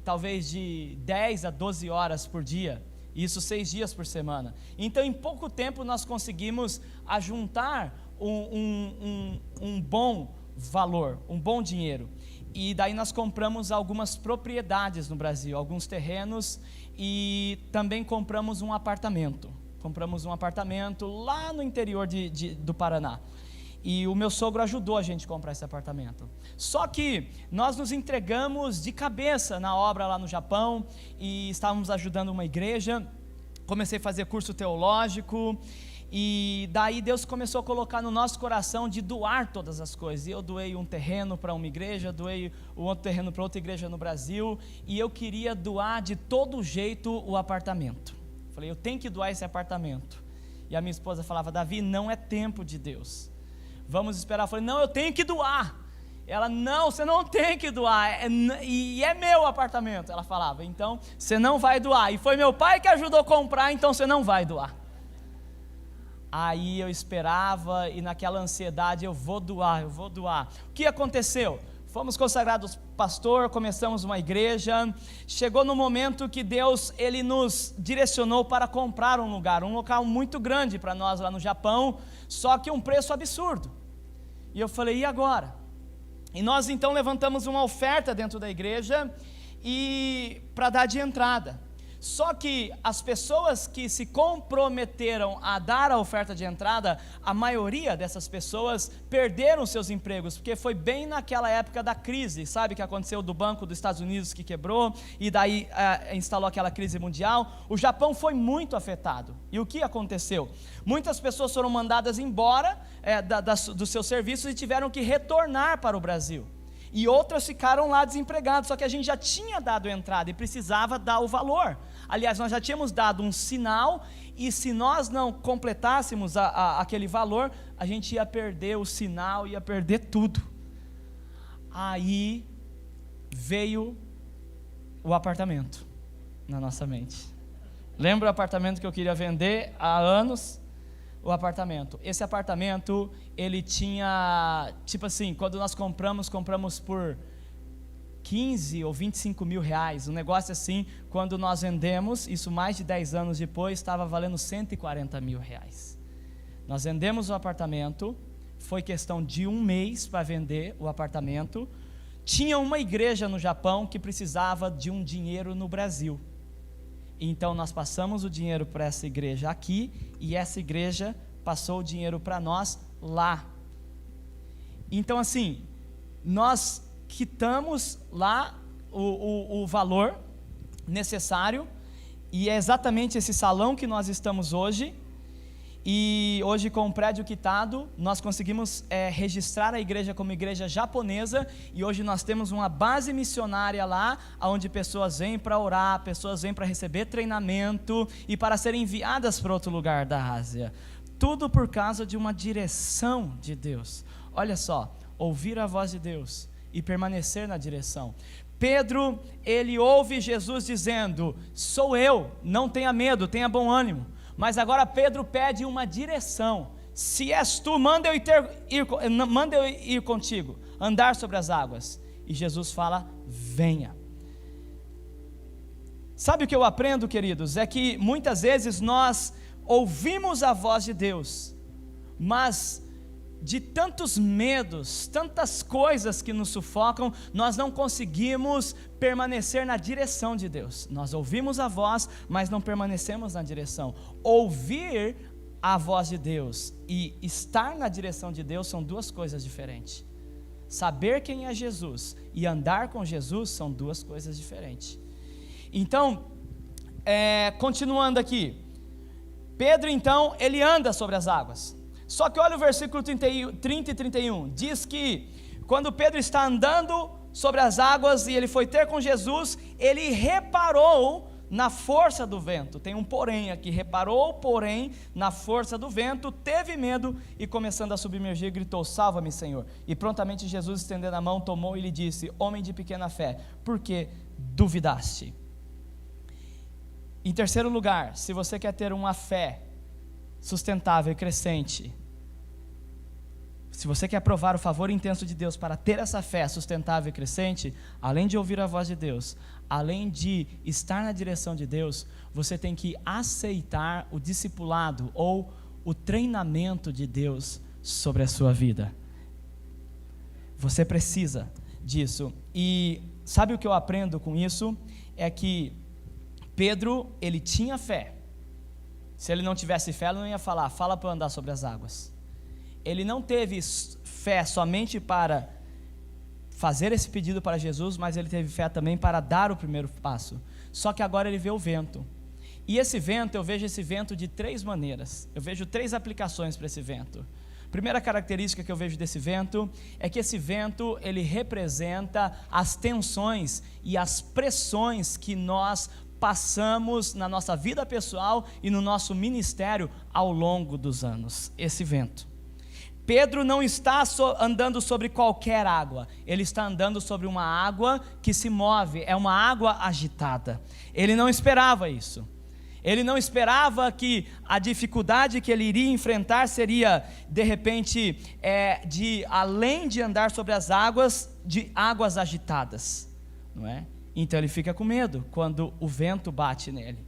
talvez de 10 a 12 horas por dia, isso 6 dias por semana. Então em pouco tempo nós conseguimos ajuntar um bom valor, um bom dinheiro, e daí nós compramos algumas propriedades no Brasil, alguns terrenos, e também compramos um apartamento. Compramos um apartamento lá no interior do Paraná, e o meu sogro ajudou a gente a comprar esse apartamento. Só que nós nos entregamos de cabeça na obra lá no Japão, e estávamos ajudando uma igreja. Comecei a fazer curso teológico, e daí Deus começou a colocar no nosso coração de doar todas as coisas. E eu doei um terreno para uma igreja, doei um outro terreno para outra igreja no Brasil, e eu queria doar de todo jeito o apartamento. Falei, eu tenho que doar esse apartamento. E a minha esposa falava, Davi, não é tempo de Deus, vamos esperar. Eu falei, não, eu tenho que doar. Ela, não, você não tem que doar, e é meu apartamento. Ela falava, então você não vai doar, e foi meu pai que ajudou a comprar, então você não vai doar. Aí eu esperava, e naquela ansiedade, eu vou doar. O que aconteceu? Fomos consagrados pastor, começamos uma igreja. Chegou no momento que Deus, Ele nos direcionou para comprar um local muito grande para nós lá no Japão, só que um preço absurdo. E eu falei, e agora? E nós então levantamos uma oferta dentro da igreja, e para dar de entrada. Só que as pessoas que se comprometeram a dar a oferta de entrada, a maioria dessas pessoas perderam seus empregos, porque foi bem naquela época da crise, sabe, que aconteceu do Banco dos Estados Unidos que quebrou, e daí instalou aquela crise mundial. O Japão foi muito afetado, e o que aconteceu? Muitas pessoas foram mandadas embora dos seus serviços e tiveram que retornar para o Brasil, e outras ficaram lá desempregadas. Só que a gente já tinha dado entrada e precisava dar o valor. Aliás, nós já tínhamos dado um sinal, e se nós não completássemos aquele valor, a gente ia perder o sinal, ia perder tudo. Aí veio o apartamento na nossa mente. Lembra o apartamento que eu queria vender há anos? O apartamento. Esse apartamento, ele tinha, tipo assim, quando nós compramos por 15 ou 25 mil reais, um negócio assim. Quando nós vendemos, isso mais de 10 anos depois, estava valendo 140 mil reais. Nós vendemos o apartamento, foi questão de 1 mês para vender o apartamento. Tinha uma igreja no Japão que precisava de um dinheiro no Brasil, então nós passamos o dinheiro para essa igreja aqui, e essa igreja passou o dinheiro para nós lá. Então assim, nós quitamos lá o valor necessário, e é exatamente esse salão que nós estamos hoje. E hoje, com o prédio quitado, nós conseguimos registrar a igreja como igreja japonesa, e hoje nós temos uma base missionária lá, onde pessoas vêm para orar, pessoas vêm para receber treinamento e para serem enviadas para outro lugar da Ásia. Tudo por causa de uma direção de Deus. Olha só, ouvir a voz de Deus e permanecer na direção. Pedro, ele ouve Jesus dizendo: sou eu, não tenha medo, tenha bom ânimo. Mas agora Pedro pede uma direção. Se és tu, manda eu ir contigo, andar sobre as águas. E Jesus fala: venha. Sabe o que eu aprendo, queridos? É que muitas vezes nós ouvimos a voz de Deus, mas de tantos medos, tantas coisas que nos sufocam, nós não conseguimos permanecer na direção de Deus. Nós ouvimos a voz, mas não permanecemos na direção. Ouvir a voz de Deus e estar na direção de Deus são duas coisas diferentes. Saber quem é Jesus e andar com Jesus são duas coisas diferentes. Então, continuando aqui, Pedro então, ele anda sobre as águas. Só que olha o versículo 30 e 31, diz que quando Pedro está andando sobre as águas e ele foi ter com Jesus, ele reparou na força do vento. Tem um porém aqui: reparou, porém, na força do vento, teve medo e, começando a submergir, gritou: salva-me, Senhor. E prontamente Jesus, estendendo a mão, tomou e lhe disse: homem de pequena fé, por que duvidaste? Em terceiro lugar, se você quer ter uma fé sustentável e crescente, se você quer provar o favor intenso de Deus para ter essa fé sustentável e crescente, além de ouvir a voz de Deus, além de estar na direção de Deus, você tem que aceitar o discipulado ou o treinamento de Deus sobre a sua vida. Você precisa disso. E sabe o que eu aprendo com isso? É que Pedro, ele tinha fé. Se ele não tivesse fé, ele não ia falar: fala para eu andar sobre as águas. Ele não teve fé somente para fazer esse pedido para Jesus, mas ele teve fé também para dar o primeiro passo. Só que agora ele vê o vento. E esse vento, eu vejo esse vento de três maneiras. Eu vejo três aplicações para esse vento. Primeira característica que eu vejo desse vento é que esse vento, ele representa as tensões e as pressões que nós passamos na nossa vida pessoal e no nosso ministério ao longo dos anos. Esse vento. Pedro não está andando sobre qualquer água, ele está andando sobre uma água que se move, é uma água agitada. Ele não esperava isso. Ele não esperava que a dificuldade que ele iria enfrentar seria, de repente, além de andar sobre as águas, de águas agitadas, não é? Então ele fica com medo quando o vento bate nele.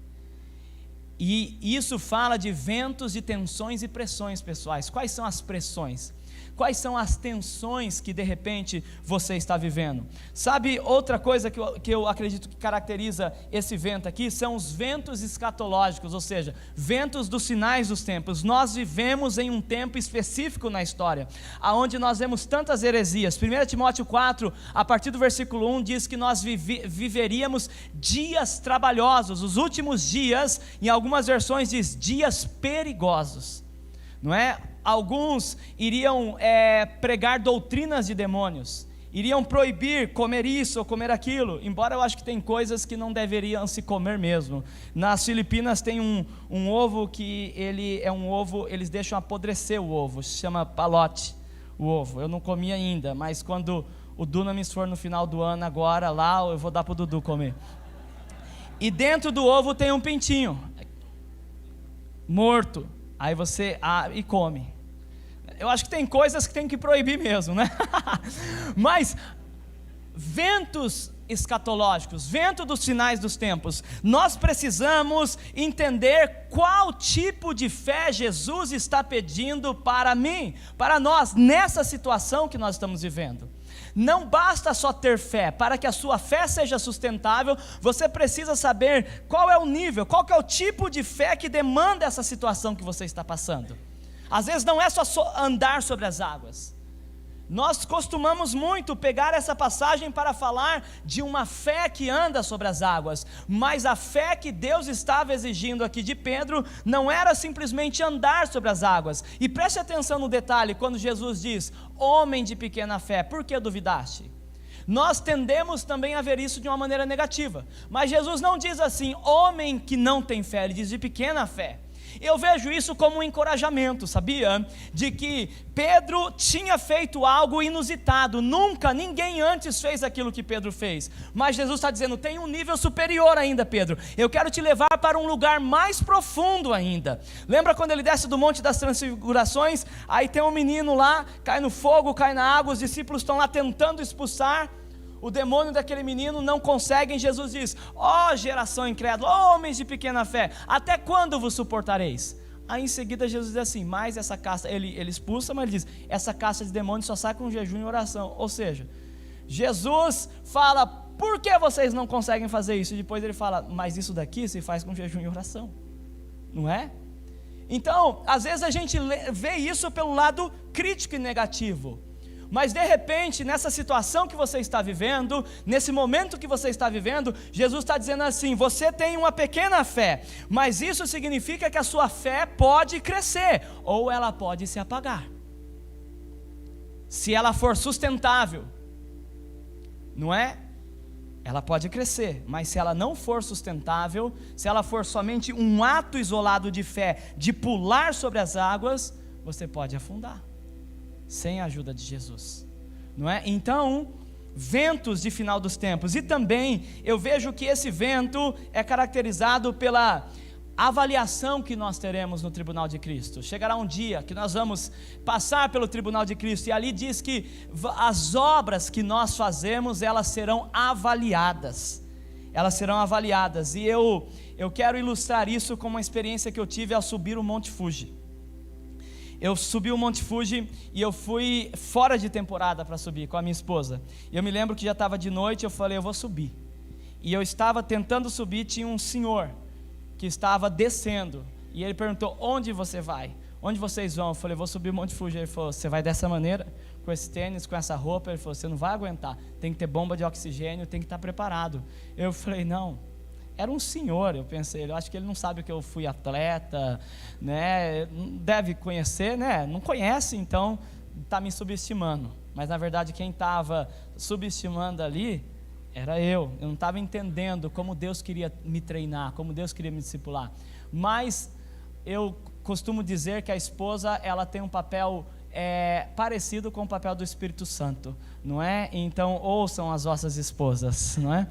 E isso fala de ventos, de tensões e pressões pessoais. Quais são as pressões? Quais são as tensões que de repente você está vivendo? Sabe, outra coisa que eu acredito que caracteriza esse vento aqui são os ventos escatológicos, ou seja, ventos dos sinais dos tempos. Nós vivemos em um tempo específico na história, onde nós vemos tantas heresias. 1 Timóteo 4, a partir do versículo 1, diz que nós viveríamos dias trabalhosos, os últimos dias, em algumas versões diz dias perigosos, não é? Alguns iriam pregar doutrinas de demônios, iriam proibir comer isso ou comer aquilo, embora eu acho que tem coisas que não deveriam se comer mesmo. Nas Filipinas tem um ovo que ele é um ovo, eles deixam apodrecer o ovo, se chama palote, o ovo. Eu não comi ainda, mas quando o Dunamis for no final do ano agora, lá eu vou dar para o Dudu comer. E dentro do ovo tem um pintinho, morto, aí você e come. Eu acho que tem coisas que tem que proibir mesmo, né? Mas ventos escatológicos, vento dos sinais dos tempos, nós precisamos entender qual tipo de fé Jesus está pedindo para mim, para nós, nessa situação que nós estamos vivendo. Não basta só ter fé, para que a sua fé seja sustentável, você precisa saber qual é o nível, qual que é o tipo de fé que demanda essa situação que você está passando. Às vezes não é só andar sobre as águas. Nós costumamos muito pegar essa passagem para falar de uma fé que anda sobre as águas, mas a fé que Deus estava exigindo aqui de Pedro não era simplesmente andar sobre as águas. E preste atenção no detalhe, quando Jesus diz, homem de pequena fé, por que duvidaste? Nós tendemos também a ver isso de uma maneira negativa, mas Jesus não diz assim, homem que não tem fé, ele diz de pequena fé. Eu vejo isso como um encorajamento, sabia? De que Pedro tinha feito algo inusitado, nunca, ninguém antes fez aquilo que Pedro fez, mas Jesus está dizendo, tem um nível superior ainda, Pedro, eu quero te levar para um lugar mais profundo ainda. Lembra quando ele desce do Monte das Transfigurações, aí tem um menino lá, cai no fogo, cai na água, os discípulos estão lá tentando expulsar o demônio daquele menino, não conseguem. Jesus diz, ó geração incrédula, ó homens de pequena fé, até quando vos suportareis? Aí em seguida Jesus diz assim, mas essa casta, ele expulsa, mas ele diz, essa casta de demônios só sai com jejum e oração. Ou seja, Jesus fala, por que vocês não conseguem fazer isso? E depois ele fala, mas isso daqui se faz com jejum e oração, não é? Então, às vezes a gente vê isso pelo lado crítico e negativo, mas de repente, nessa situação que você está vivendo, nesse momento que você está vivendo, Jesus está dizendo assim, você tem uma pequena fé, mas isso significa que a sua fé pode crescer, ou ela pode se apagar, se ela for sustentável, não é? Ela pode crescer, mas se ela não for sustentável, se ela for somente um ato isolado de fé, de pular sobre as águas, você pode afundar, sem a ajuda de Jesus, não é? Então, ventos de final dos tempos, e também eu vejo que esse vento é caracterizado pela avaliação que nós teremos no tribunal de Cristo. Chegará um dia que nós vamos passar pelo tribunal de Cristo, e ali diz que as obras que nós fazemos, elas serão avaliadas, e eu quero ilustrar isso com uma experiência que eu tive ao subir o Monte Fuji. Eu subi o Monte Fuji e eu fui fora de temporada para subir com a minha esposa. E eu me lembro que já estava de noite, eu falei, eu vou subir. E eu estava tentando subir, tinha um senhor que estava descendo. E ele perguntou, onde você vai? Onde vocês vão? Eu falei, vou subir o Monte Fuji. Ele falou, você vai dessa maneira? Com esse tênis, com essa roupa? Ele falou, você não vai aguentar. Tem que ter bomba de oxigênio, tem que estar preparado. Eu falei, não. Era um senhor, eu pensei, eu acho que ele não sabe que eu fui atleta, né? Deve conhecer, né? Não conhece, então está me subestimando. Mas na verdade quem estava subestimando ali era eu não estava entendendo como Deus queria me treinar, como Deus queria me discipular. Mas eu costumo dizer que a esposa, ela tem um papel parecido com o papel do Espírito Santo, não é? Então ouçam as vossas esposas, não é?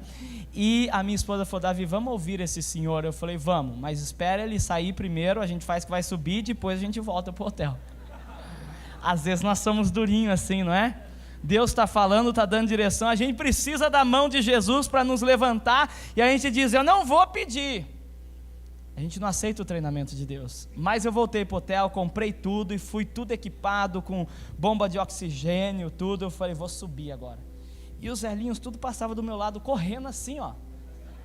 E a minha esposa falou, Davi, vamos ouvir esse senhor? Eu falei, vamos, mas espera ele sair primeiro, a gente faz que vai subir, depois a gente volta para o hotel. Às vezes nós somos durinhos assim, não é? Deus está falando, está dando direção, a gente precisa da mão de Jesus para nos levantar, e a gente diz, eu não vou pedir. A gente não aceita o treinamento de Deus. Mas eu voltei para o hotel, comprei tudo e fui tudo equipado com bomba de oxigênio, tudo. Eu falei, vou subir agora. E os velhinhos tudo passava do meu lado, correndo assim, ó.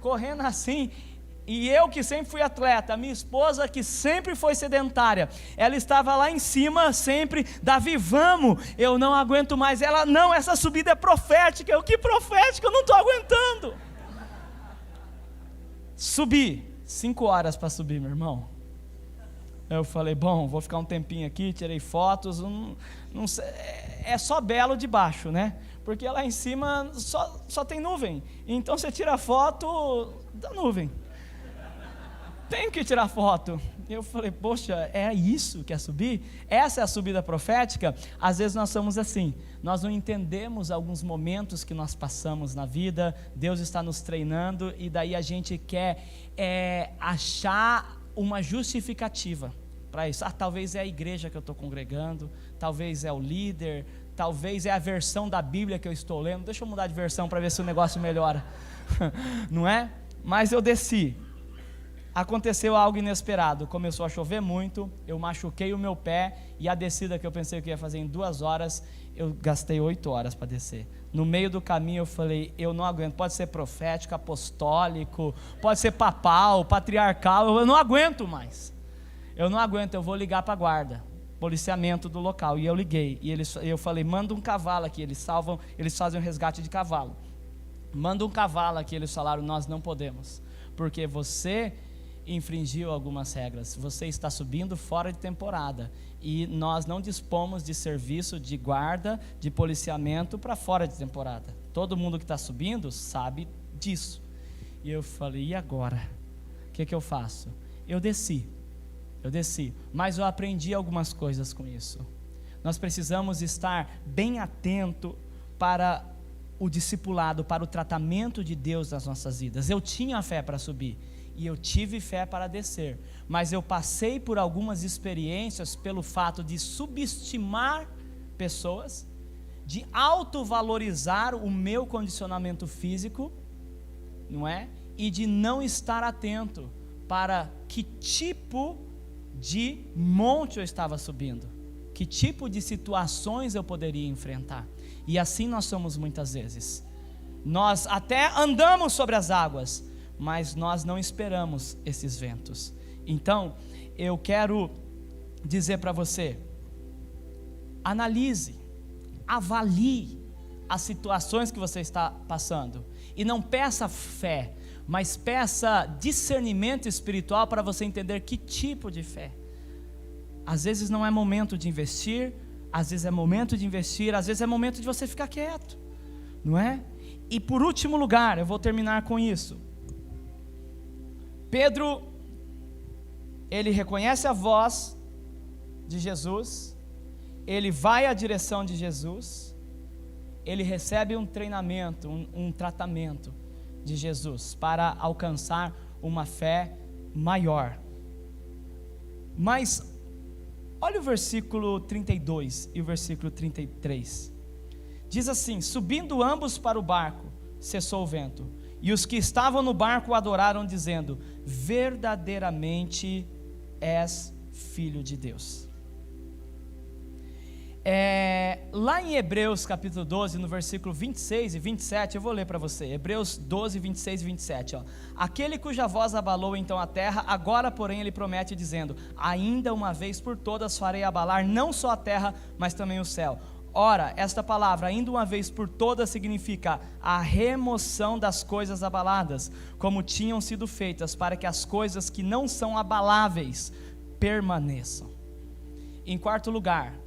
Correndo assim. E eu que sempre fui atleta, a minha esposa que sempre foi sedentária, ela estava lá em cima sempre, Davi, vamos, eu não aguento mais. Ela, não, essa subida é profética. Eu, que profética, eu não estou aguentando. Subi. 5 horas para subir, meu irmão. Eu falei, bom, vou ficar um tempinho aqui, tirei fotos, não sei, é só belo de baixo, né? Porque lá em cima só tem nuvem, então você tira foto da nuvem. Tenho que tirar foto. Eu falei, poxa, é isso que é subir? Essa é a subida profética? Às vezes nós somos assim, nós não entendemos alguns momentos que nós passamos na vida, Deus está nos treinando, e daí a gente quer achar uma justificativa para isso. Talvez é a igreja que eu estou congregando, talvez é o líder, talvez é a versão da Bíblia que eu estou lendo. Deixa eu mudar de versão para ver se o negócio melhora. Não é? Mas eu desci. Aconteceu algo inesperado, começou a chover muito, eu machuquei o meu pé, e a descida que eu pensei que ia fazer em 2 horas, eu gastei 8 horas para descer. No meio do caminho eu falei, eu não aguento, pode ser profético, apostólico, pode ser papal, patriarcal, eu não aguento mais. Eu não aguento, eu vou ligar para a guarda, policiamento do local. E eu liguei, e eu falei, manda um cavalo aqui, eles fazem um resgate de cavalo. Manda um cavalo aqui, eles falaram, nós não podemos, porque você infringiu algumas regras, você está subindo fora de temporada, e nós não dispomos de serviço de guarda, de policiamento para fora de temporada. Todo mundo que está subindo sabe disso. E eu falei, e agora? O que eu faço? Eu desci, eu desci, mas eu aprendi algumas coisas com isso. Nós precisamos estar bem atento para o discipulado, para o tratamento de Deus nas nossas vidas. Eu tinha fé para subir e eu tive fé para descer, mas eu passei por algumas experiências pelo fato de subestimar pessoas, de autovalorizar o meu condicionamento físico, não é? E de não estar atento para que tipo de monte eu estava subindo, que tipo de situações eu poderia enfrentar. E assim nós somos muitas vezes. Nós até andamos sobre as águas, mas nós não esperamos esses ventos. Então, eu quero dizer para você, analise, avalie as situações que você está passando, e não peça fé, mas peça discernimento espiritual para você entender que tipo de fé. Às vezes não é momento de investir, às vezes é momento de investir, às vezes é momento de você ficar quieto, não é? E por último lugar, eu vou terminar com isso. Pedro, ele reconhece a voz de Jesus, ele vai à direção de Jesus, ele recebe um treinamento, um tratamento de Jesus para alcançar uma fé maior. Mas olha o versículo 32 e o versículo 33. Diz assim: subindo ambos para o barco, cessou o vento, e os que estavam no barco adoraram, dizendo: verdadeiramente és Filho de Deus. Lá em Hebreus capítulo 12, no versículo 26 e 27, eu vou ler para você, Hebreus 12, 26 e 27, ó. Aquele cuja voz abalou então a terra, agora porém ele promete dizendo: ainda uma vez por todas farei abalar não só a terra, mas também o céu. Ora, esta palavra, ainda uma vez por todas, significa a remoção das coisas abaladas, como tinham sido feitas, para que as coisas que não são abaláveis permaneçam. Em quarto lugar,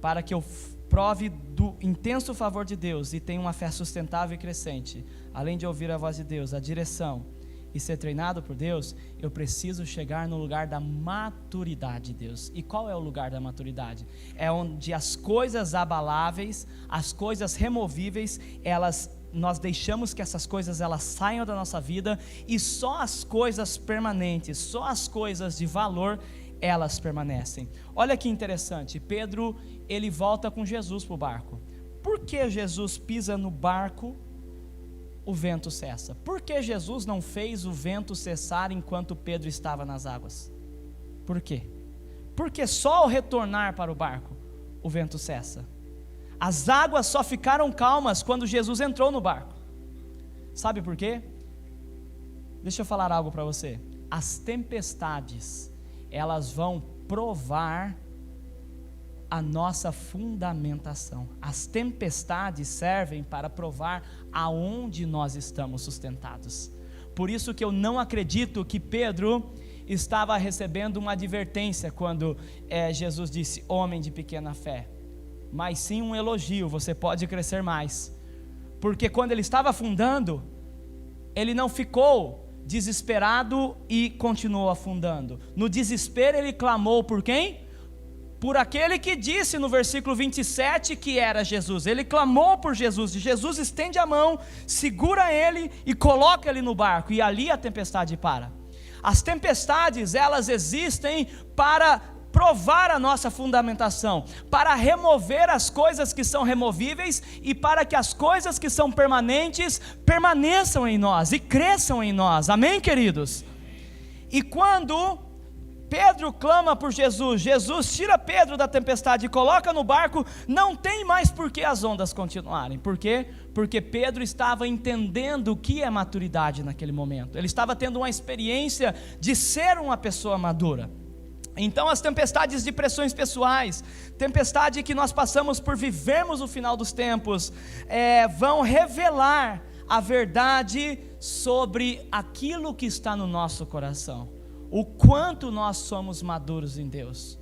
para que eu prove do intenso favor de Deus e tenha uma fé sustentável e crescente, além de ouvir a voz de Deus, a direção e ser treinado por Deus, eu preciso chegar no lugar da maturidade de Deus. E qual é o lugar da maturidade? É onde as coisas abaláveis, as coisas removíveis, nós deixamos que essas coisas elas saiam da nossa vida, e só as coisas permanentes, só as coisas de valor, elas permanecem. Olha que interessante, Pedro, ele volta com Jesus para o barco. Por que Jesus pisa no barco, o vento cessa? Por que Jesus não fez o vento cessar enquanto Pedro estava nas águas? Por quê? Porque só ao retornar para o barco, o vento cessa. As águas só ficaram calmas quando Jesus entrou no barco. Sabe por quê? Deixa eu falar algo para você. As tempestades, elas vão provar a nossa fundamentação. As tempestades servem para provar aonde nós estamos sustentados. Por isso que eu não acredito que Pedro estava recebendo uma advertência quando Jesus disse: homem de pequena fé, mas sim um elogio: você pode crescer mais. Porque quando ele estava afundando, ele não ficou desesperado e continuou afundando. No desespero ele clamou por quem? Por aquele que disse no versículo 27 que era Jesus. Ele clamou por Jesus, e Jesus estende a mão, segura ele e coloca ele no barco, e ali a tempestade para. As tempestades, elas existem para provar a nossa fundamentação, para remover as coisas que são removíveis, e para que as coisas que são permanentes permaneçam em nós e cresçam em nós. Amém, queridos? E quando Pedro clama por Jesus, Jesus tira Pedro da tempestade e coloca no barco, não tem mais por que as ondas continuarem. Por quê? Porque Pedro estava entendendo o que é maturidade naquele momento. Ele estava tendo uma experiência de ser uma pessoa madura. Então as tempestades de pressões pessoais, tempestade que nós passamos por vivermos o final dos tempos, vão revelar a verdade sobre aquilo que está no nosso coração. O quanto nós somos maduros em Deus,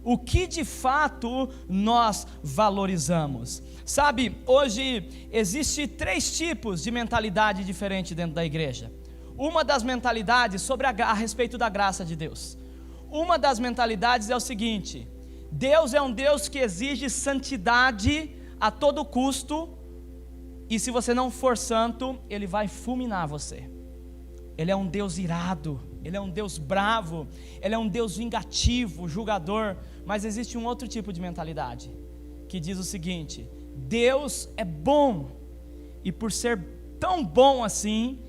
o que de fato nós valorizamos. Sabe, hoje existe 3 tipos de mentalidade diferente dentro da igreja. Uma das mentalidades sobre a respeito da graça de Deus. uma das mentalidades é o seguinte: Deus é um Deus que exige santidade a todo custo, e se você não for santo, Ele vai fulminar você. Ele é um Deus irado, Ele é um Deus bravo, Ele é um Deus vingativo, julgador. Mas existe um outro tipo de mentalidade, que diz o seguinte: Deus é bom, e por ser tão bom assim,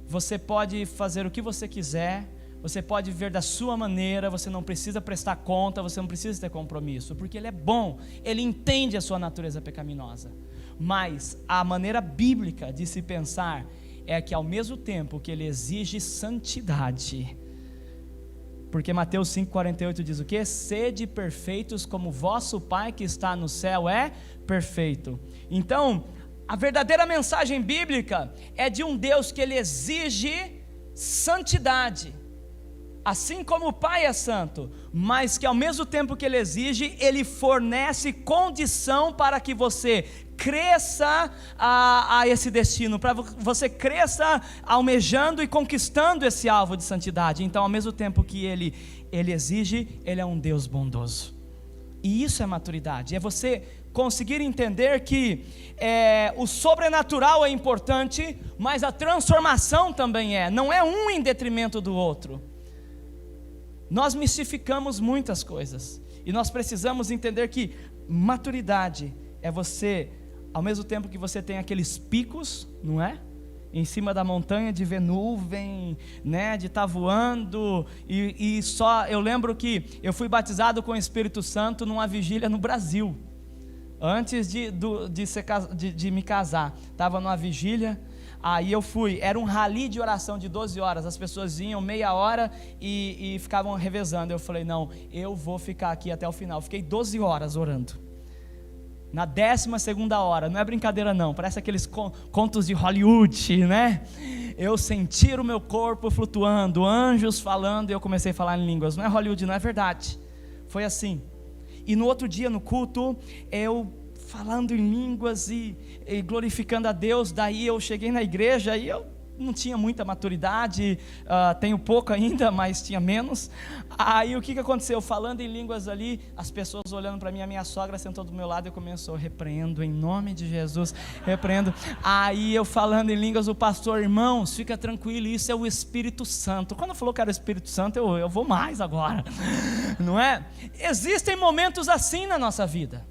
você pode fazer o que você quiser, você pode viver da sua maneira, você não precisa prestar conta, você não precisa ter compromisso, porque Ele é bom, Ele entende a sua natureza pecaminosa. Mas a maneira bíblica de se pensar é que ao mesmo tempo que Ele exige santidade, porque Mateus 5,48 diz o quê? Sede perfeitos como vosso Pai que está no céu é perfeito. Então, a verdadeira mensagem bíblica é de um Deus que Ele exige santidade, assim como o Pai é santo, mas que ao mesmo tempo que Ele exige, Ele fornece condição para que você cresça a esse destino, para você cresça almejando e conquistando esse alvo de santidade. Então, ao mesmo tempo que Ele exige, Ele é um Deus bondoso. E isso é maturidade, é você conseguir entender que o sobrenatural é importante, mas a transformação também não é um em detrimento do outro. Nós mistificamos muitas coisas, e nós precisamos entender que maturidade é você, ao mesmo tempo que você tem aqueles picos, não é? Em cima da montanha, de ver nuvem, né? De estar voando, e só, eu lembro que eu fui batizado com o Espírito Santo numa vigília no Brasil, antes de me casar, estava numa vigília. Aí eu fui, era um rally de oração de 12 horas, as pessoas vinham meia hora e ficavam revezando. Eu falei, não, eu vou ficar aqui até o final. Fiquei 12 horas orando. Na 12ª hora, não é brincadeira não, parece aqueles contos de Hollywood, né? Eu sentir o meu corpo flutuando, anjos falando, e eu comecei a falar em línguas. Não é Hollywood, não, é verdade. Foi assim. E no outro dia no culto, eu falando em línguas e glorificando a Deus. Daí eu cheguei na igreja e eu não tinha muita maturidade, tenho pouco ainda, mas tinha menos. Aí o que aconteceu? Falando em línguas ali, as pessoas olhando para mim, a minha sogra sentou do meu lado e começou: repreendo em nome de Jesus, repreendo. Aí eu falando em línguas, o pastor: irmãos, fica tranquilo, isso é o Espírito Santo. Quando falou que era o Espírito Santo, eu vou mais agora, não é? Existem momentos assim na nossa vida,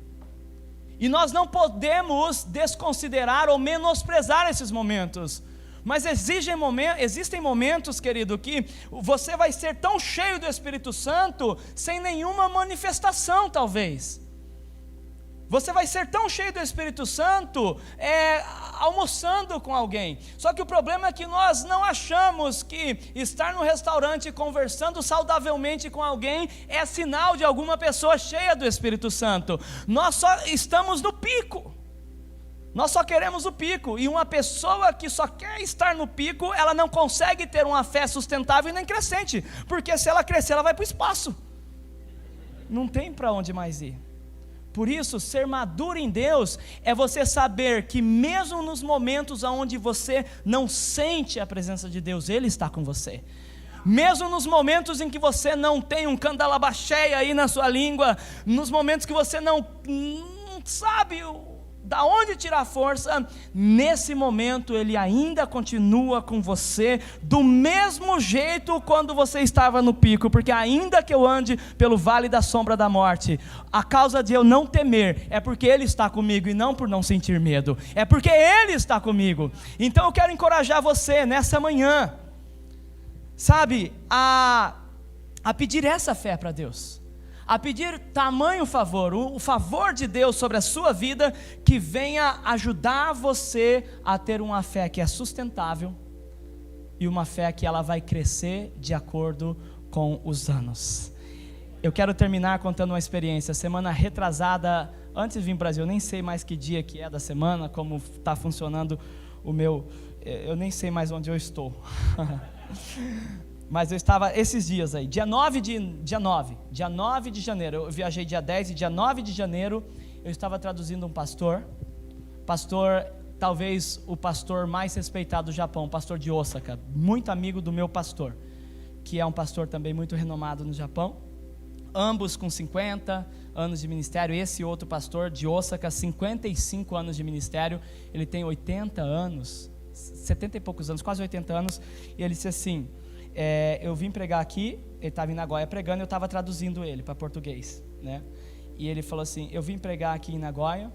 e nós não podemos desconsiderar ou menosprezar esses momentos. Mas existem momentos, querido, que você vai ser tão cheio do Espírito Santo, sem nenhuma manifestação talvez. Você vai ser tão cheio do Espírito Santo, almoçando com alguém. Só que o problema é que nós não achamos que estar no restaurante conversando saudavelmente com alguém é sinal de alguma pessoa cheia do Espírito Santo. Nós só estamos no pico. Nós só queremos o pico, e uma pessoa que só quer estar no pico, ela não consegue ter uma fé sustentável e nem crescente, porque se ela crescer, ela vai para o espaço, não tem para onde mais ir. Por isso, ser maduro em Deus é você saber que mesmo nos momentos onde você não sente a presença de Deus, Ele está com você. Mesmo nos momentos em que você não tem um candalabaxéia aí na sua língua, nos momentos que você não sabe da onde tirar força, nesse momento Ele ainda continua com você, do mesmo jeito quando você estava no pico, porque ainda que eu ande pelo vale da sombra da morte, a causa de eu não temer, é porque Ele está comigo, e não por não sentir medo, é porque Ele está comigo. Então eu quero encorajar você nessa manhã, sabe, a pedir essa fé para Deus, a pedir tamanho favor, o favor de Deus sobre a sua vida, que venha ajudar você a ter uma fé que é sustentável, e uma fé que ela vai crescer de acordo com os anos. Eu quero terminar contando uma experiência. Semana retrasada, antes de vir para o Brasil, eu nem sei mais que dia que é da semana, como está funcionando o meu, eu nem sei mais onde eu estou. Mas eu estava esses dias aí, dia 9 de janeiro, eu viajei dia 10, e dia 9 de janeiro, eu estava traduzindo um pastor, talvez o pastor mais respeitado do Japão, o pastor de Osaka, muito amigo do meu pastor, que é um pastor também muito renomado no Japão. ambos com 50 anos de ministério. Esse outro pastor de Osaka, 55 anos de ministério, ele tem 80 anos, 70 e poucos anos, quase 80 anos, e ele disse assim, eu vim pregar aqui, ele estava em Nagoya pregando, eu estava traduzindo ele para português, né? E ele falou assim, eu vim pregar aqui em Nagoya,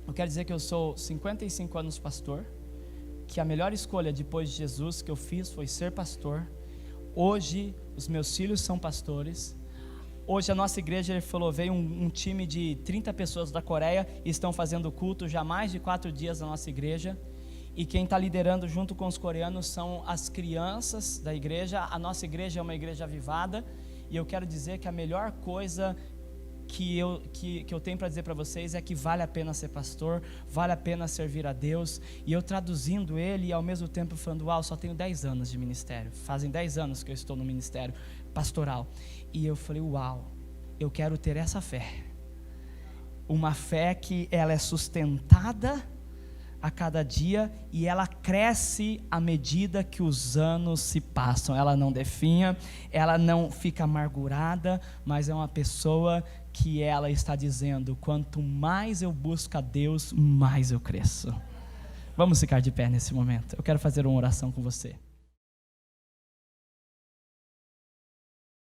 eu quero dizer que eu sou 55 anos pastor, que a melhor escolha depois de Jesus que eu fiz foi ser pastor. Hoje os meus filhos são pastores. Hoje a nossa igreja, ele falou, veio um time de 30 pessoas da Coreia e estão fazendo culto já há mais de 4 dias na nossa igreja. E quem está liderando junto com os coreanos são as crianças da igreja. A nossa igreja é uma igreja avivada. E eu quero dizer que a melhor coisa que eu tenho para dizer para vocês é que vale a pena ser pastor, vale a pena servir a Deus. E eu traduzindo ele e ao mesmo tempo falando, uau, só tenho 10 anos de ministério, fazem 10 anos que eu estou no ministério pastoral. E eu falei, uau, eu quero ter essa fé, uma fé que ela é sustentada a cada dia e ela cresce à medida que os anos se passam. Ela não definha, ela não fica amargurada, mas é uma pessoa que ela está dizendo, quanto mais eu busco a Deus, mais eu cresço. Vamos ficar de pé nesse momento. Eu quero fazer uma oração com você.